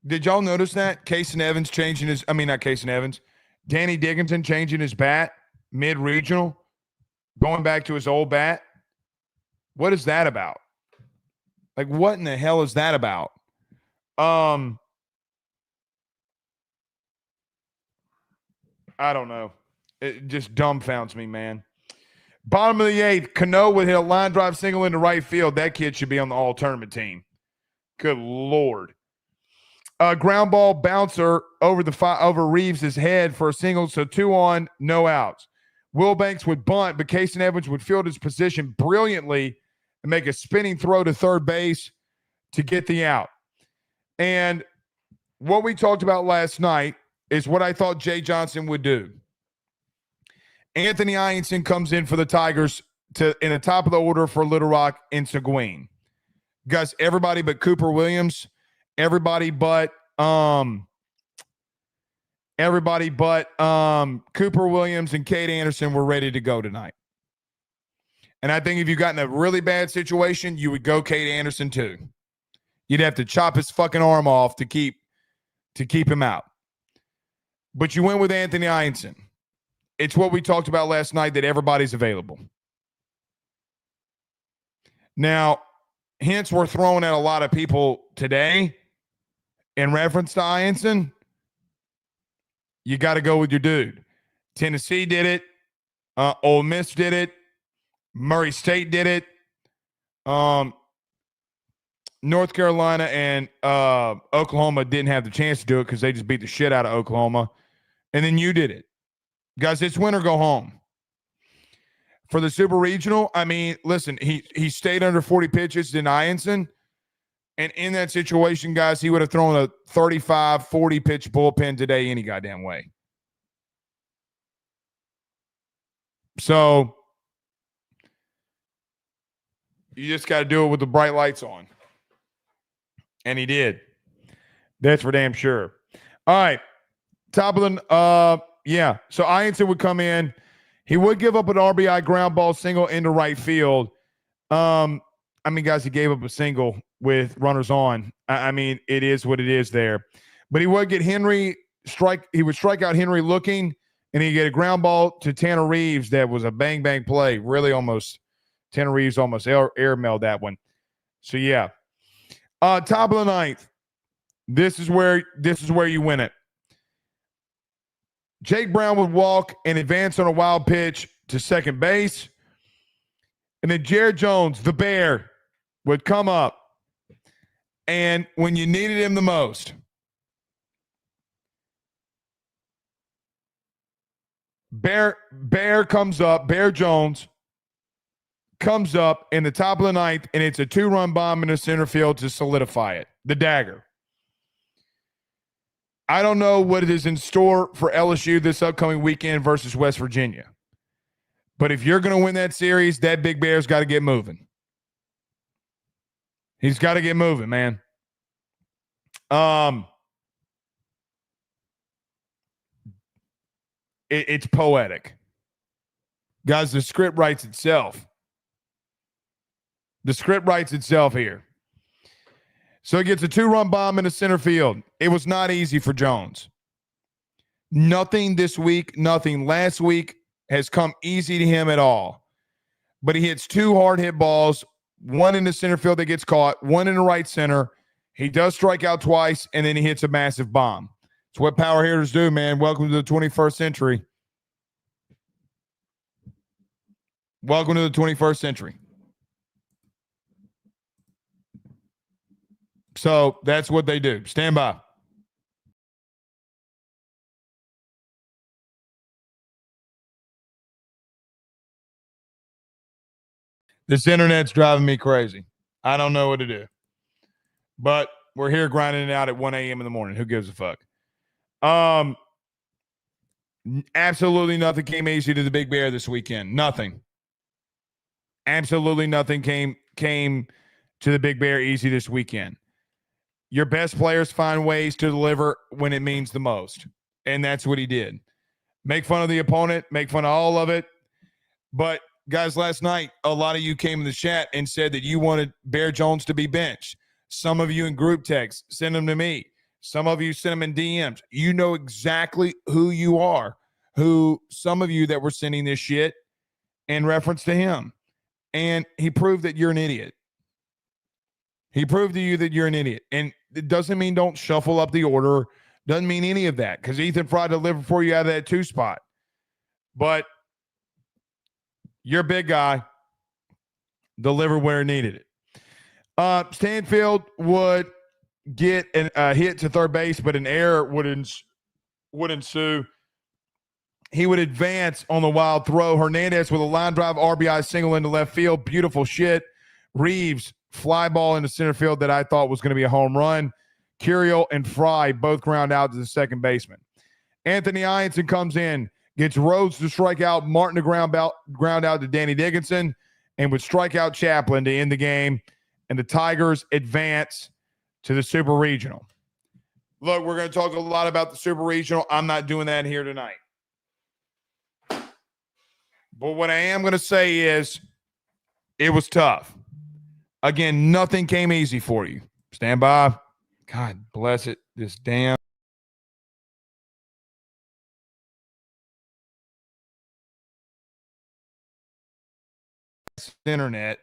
Did y'all notice that? Kase Evans changing his, not Kase Evans, Danny Dickinson changing his bat mid-regional, going back to his old bat. What is that about? Like, what in the hell is that about? I don't know. It just dumbfounds me, man. Bottom of the 8th, Cano would hit a line drive single into right field. That kid should be on the all-tournament team. Good Lord. Ground ball bouncer over Reeves' head for a single, so 2 on, no outs. Wilbanks would bunt, but Kase Evans would field his position brilliantly and make a spinning throw to third base to get the out. And what we talked about last night is what I thought Jay Johnson would do. Anthony Ianson comes in for the Tigers in the top of the order for Little Rock and Seguin. Guys, everybody but Cooper Williams, everybody but Cooper Williams and Cade Anderson were ready to go tonight. And I think if you got in a really bad situation, you would go Cade Anderson too. You'd have to chop his fucking arm off to keep him out. But you went with Anthony Ianson. It's what we talked about last night, that everybody's available. Now, hints were thrown at a lot of people today in reference to Ianson. You got to go with your dude. Tennessee did it. Ole Miss did it. Murray State did it. North Carolina and Oklahoma didn't have the chance to do it because they just beat the shit out of Oklahoma. And then you did it. Guys, it's win or go home. For the Super Regional, listen, he stayed under 40 pitches in Ianson. And in that situation, guys, he would have thrown a 35, 40-pitch bullpen today any goddamn way. So you just got to do it with the bright lights on. And he did. That's for damn sure. All right. Top of the yeah. So Ianson would come in. He would give up an RBI ground ball single into right field. Guys, he gave up a single with runners on. It is what it is there. But he would get Henry strike. He would strike out Henry looking, and he'd get a ground ball to Tanner Reeves. That was a bang bang play. Really, almost Tanner Reeves almost airmailed that one. So yeah. Top of the 9th. This is where you win it. Jake Brown would walk and advance on a wild pitch to second base. And then Jared Jones, the Bear, would come up And when you needed him the most, Bear Jones comes up in the top of the ninth, and it's a 2-run bomb in the center field to solidify it. The dagger. I don't know what it is in store for LSU this upcoming weekend versus West Virginia. But if you're going to win that series, that Big Bear's got to get moving. He's got to get moving, man. It's poetic. Guys, the script writes itself. The script writes itself here. So he gets a 2-run bomb in the center field. It was not easy for Jones. Nothing this week, nothing last week has come easy to him at all. But he hits 2 hard hit balls, one in the center field that gets caught, one in the right center. He does strike out twice, and then he hits a massive bomb. It's what power hitters do, man. Welcome to the 21st century. Welcome to the 21st century. So that's what they do. Stand by. This internet's driving me crazy. I don't know what to do. But we're here grinding it out at 1 a.m. in the morning. Who gives a fuck? Absolutely nothing came easy to the Big Bear this weekend. Nothing. Absolutely nothing came to the Big Bear easy this weekend. Your best players find ways to deliver when it means the most. And that's what he did. Make fun of the opponent, make fun of all of it. But, guys, last night, a lot of you came in the chat and said that you wanted Bear Jones to be benched. Some of you in group text, send them to me. Some of you send them in DMs. You know exactly who you are. Some of you that were sending this shit in reference to him. And he proved that you're an idiot. He proved to you that you're an idiot. And it doesn't mean don't shuffle up the order. Doesn't mean any of that because Ethan Fry delivered for you out of that 2 spot. But your big guy delivered where he needed it. Stanfield would get a hit to third base, but an error would ensue. He would advance on the wild throw. Hernandez with a line drive RBI single into left field. Beautiful shit. Reeves, fly ball into center field that I thought was going to be a home run. Curiel and Fry both ground out to the second baseman. Anthony Ianson comes in, gets Rhodes to strike out, Martin to ground out to Danny Dickinson, and would strike out Chaplin to end the game. And the Tigers advance to the Super Regional. Look, we're going to talk a lot about the Super Regional. I'm not doing that here tonight. But what I am going to say is it was tough. Again, nothing came easy for you. Stand by. God bless it. This damn internet.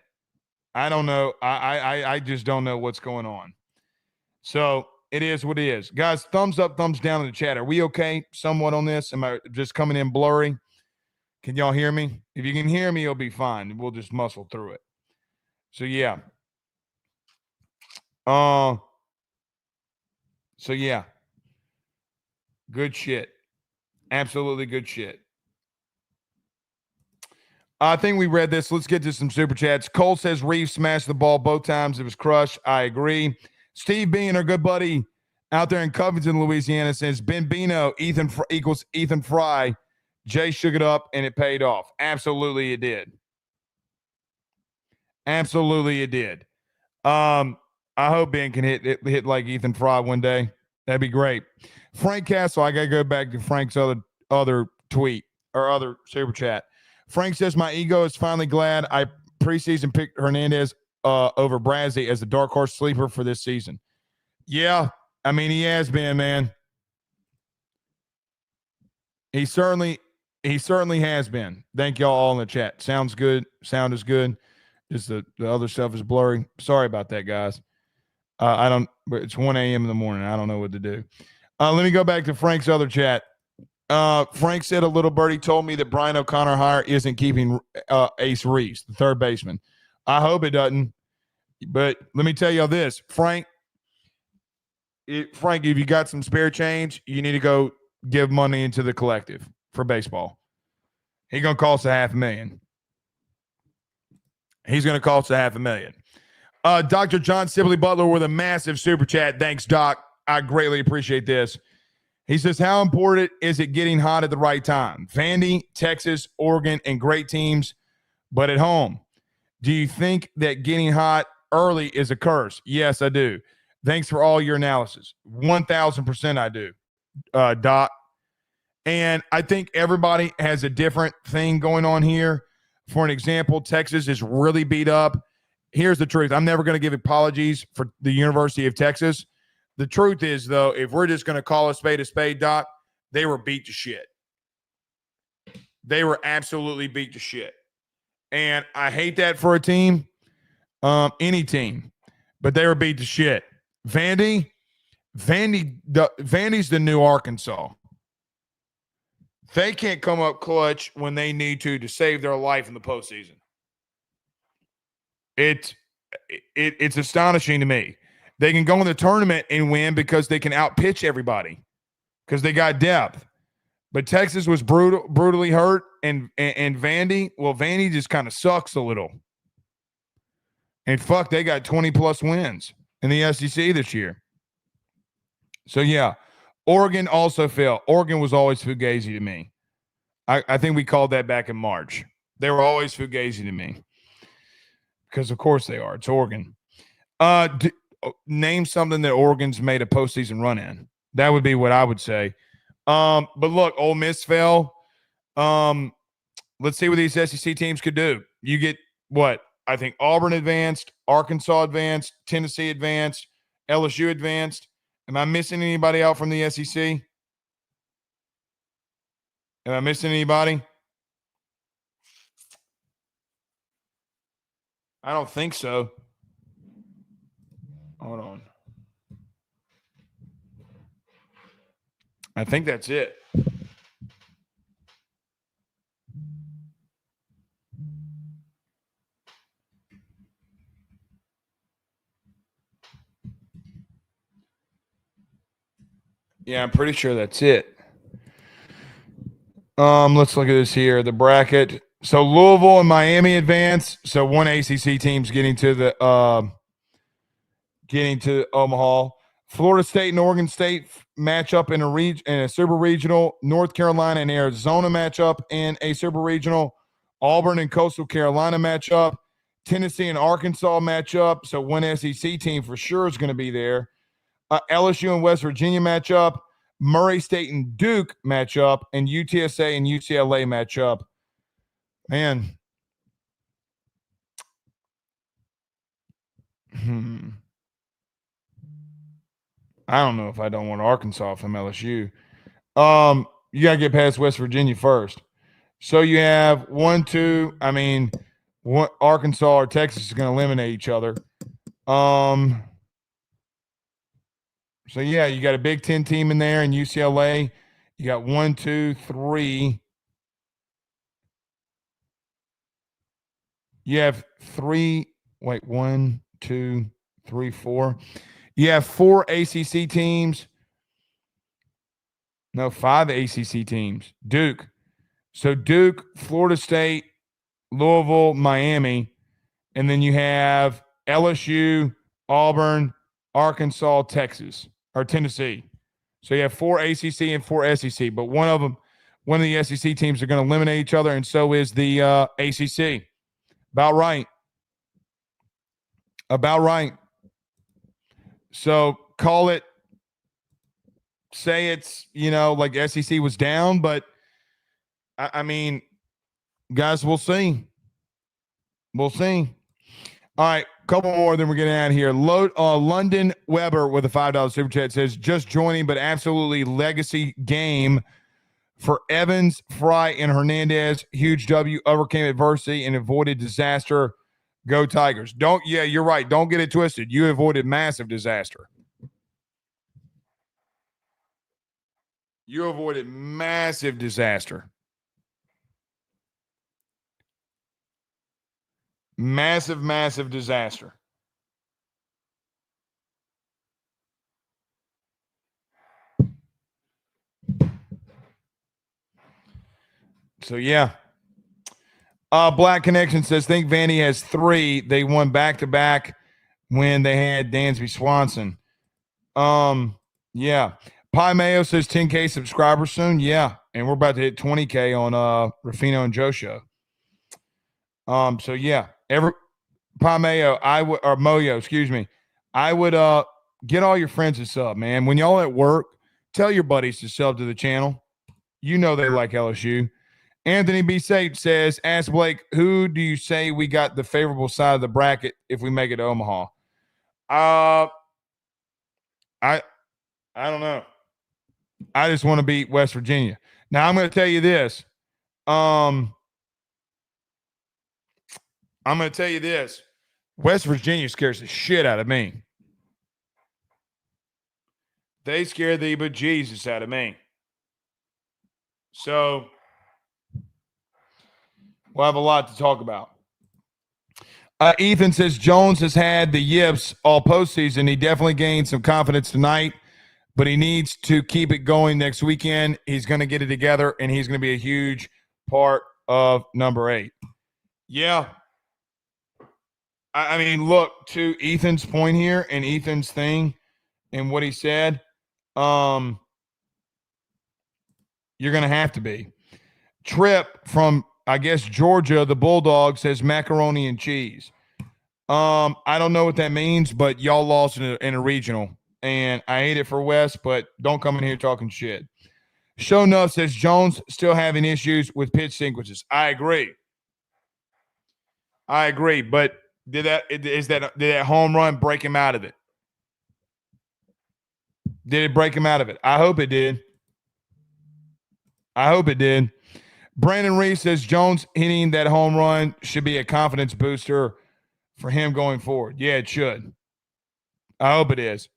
I don't know. I just don't know what's going on. So it is what it is. Guys, thumbs up, thumbs down in the chat. Are we okay somewhat on this? Am I just coming in blurry? Can y'all hear me? If you can hear me, it'll be fine. We'll just muscle through it. So, yeah. Good shit. Absolutely good shit. I think we read this. Let's get to some super chats. Cole says Reeves smashed the ball both times. It was crushed. I agree. Steve Bean, our good buddy out there in Covington, Louisiana, says Ben Bino equals Ethan Fry. Jay shook it up, and it paid off. Absolutely, it did. Absolutely, it did. I hope Ben can hit like Ethan Fry one day. That'd be great. Frank Castle, I got to go back to Frank's other tweet or other super chat. Frank says, my ego is finally glad I preseason picked Hernandez over Brazzi as the dark horse sleeper for this season. Yeah, I mean, he has been, man. He certainly has been. Thank y'all all in the chat. Sounds good. Sound is good. Just the other stuff is blurry. Sorry about that, guys. It's 1 a.m. in the morning. I don't know what to do. Let me go back to Frank's other chat. Frank said a little birdie told me that Brian O'Connor hire isn't keeping Ace Reeves, the third baseman. I hope it doesn't. But let me tell y'all this. Frank, Frank, if you got some spare change, you need to go give money into the collective for baseball. He's going to cost $500,000. He's going to cost $500,000. Dr. John Sibley Butler with a massive super chat. Thanks, Doc. I greatly appreciate this. He says, how important is it getting hot at the right time? Vandy, Texas, Oregon, and great teams, but at home. Do you think that getting hot early is a curse? Yes, I do. Thanks for all your analysis. 1,000% I do, Doc. And I think everybody has a different thing going on here. For an example, Texas is really beat up. Here's the truth. I'm never going to give apologies for the University of Texas. The truth is, though, if we're just going to call a spade, Doc, they were beat to shit. They were absolutely beat to shit. And I hate that for a team, any team, but they were beat to shit. Vandy's the new Arkansas. They can't come up clutch when they need to save their life in the postseason. It's astonishing to me. They can go in the tournament and win because they can outpitch everybody because they got depth. But Texas was brutally hurt, and Vandy, well, Vandy just kind of sucks a little. And fuck, they got 20-plus wins in the SEC this year. So, yeah, Oregon also failed. Oregon was always fugazi to me. I think we called that back in March. They were always fugazi to me because, of course, they are. It's Oregon. Name something that Oregon's made a postseason run in. That would be what I would say. But look, Ole Miss fell. Let's see what these SEC teams could do. You get what? I think Auburn advanced, Arkansas advanced, Tennessee advanced, LSU advanced. Am I missing anybody out from the SEC? Am I missing anybody? I don't think so. Hold on. I think that's it. Yeah, I'm pretty sure that's it. Let's look at this here. The bracket. So Louisville and Miami advance. So one ACC team's getting to Omaha. Florida State and Oregon State matchup in a super regional. North Carolina and Arizona matchup in a super regional. Auburn and Coastal Carolina matchup. Tennessee and Arkansas matchup. So one SEC team for sure is going to be there. LSU and West Virginia matchup. Murray State and Duke matchup. And UTSA and UCLA matchup. Man. I don't know if I don't want Arkansas from LSU. You got to get past West Virginia first. So you have 1, 2. I mean, Arkansas or Texas is going to eliminate each other. So, yeah, you got a Big Ten team in there in UCLA. You got 1, 2, 3. You have 3. Wait, 1, 2, 3, 4. You have 4 ACC teams. No, 5 ACC teams. Duke. So Duke, Florida State, Louisville, Miami. And then you have LSU, Auburn, Arkansas, Texas, or Tennessee. So you have 4 ACC and 4 SEC. But one of the SEC teams are going to eliminate each other, and so is the ACC. About right. About right. So call it, say it's, like SEC was down, but I mean, guys, we'll see. We'll see. All right, couple more, then we're getting out of here. London Weber with a $5 super chat says, just joining, but absolutely legacy game for Evans, Fry, and Hernandez. Huge W, overcame adversity and avoided disaster. Go Tigers. You're right. Don't get it twisted. You avoided massive disaster. You avoided massive disaster. Massive, massive disaster. So, yeah. Black Connection says, think Vandy has 3. They won back-to-back when they had Dansby Swanson. Yeah. Pie Mayo says 10K subscribers soon. Yeah. And we're about to hit 20K on Rufino and Joe show. So yeah. Pie Mayo, or Moyo, excuse me. I would get all your friends to sub, man. When y'all at work, tell your buddies to sub to the channel. You know they like LSU. Anthony B. Sage says, ask Blake, who do you say we got the favorable side of the bracket if we make it to Omaha? I don't know. I just want to beat West Virginia. Now, I'm going to tell you this. West Virginia scares the shit out of me. They scare the bejesus out of me. So, we'll have a lot to talk about. Ethan says Jones has had the yips all postseason. He definitely gained some confidence tonight, but he needs to keep it going next weekend. He's going to get it together, and he's going to be a huge part of number 8. Yeah. I mean, look, to Ethan's point here and Ethan's thing and what he said, you're going to have to be. Trip from, I guess, Georgia, the Bulldog, says macaroni and cheese. I don't know what that means, but y'all lost in a regional. And I hate it for West, but don't come in here talking shit. Show Nuff says Jones still having issues with pitch sequences. I agree. But did that home run break him out of it? Did it break him out of it? I hope it did. Brandon Reese says Jones hitting that home run should be a confidence booster for him going forward. Yeah, it should. I hope it is.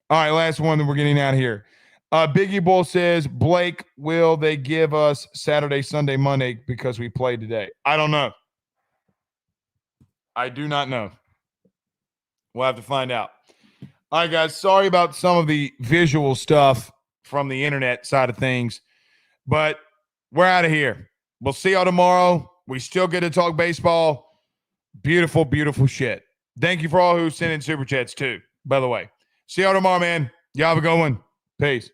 All right, last one that we're getting out here. Biggie Bull says, Blake, will they give us Saturday, Sunday, Monday because we played today? I don't know. I do not know. We'll have to find out. All right, guys, sorry about some of the visual stuff from the internet side of things, but we're out of here. We'll see y'all tomorrow. We still get to talk baseball. Beautiful, beautiful shit. Thank you for all who sent in super chats too, by the way. See y'all tomorrow, man. Y'all have a good one. Peace.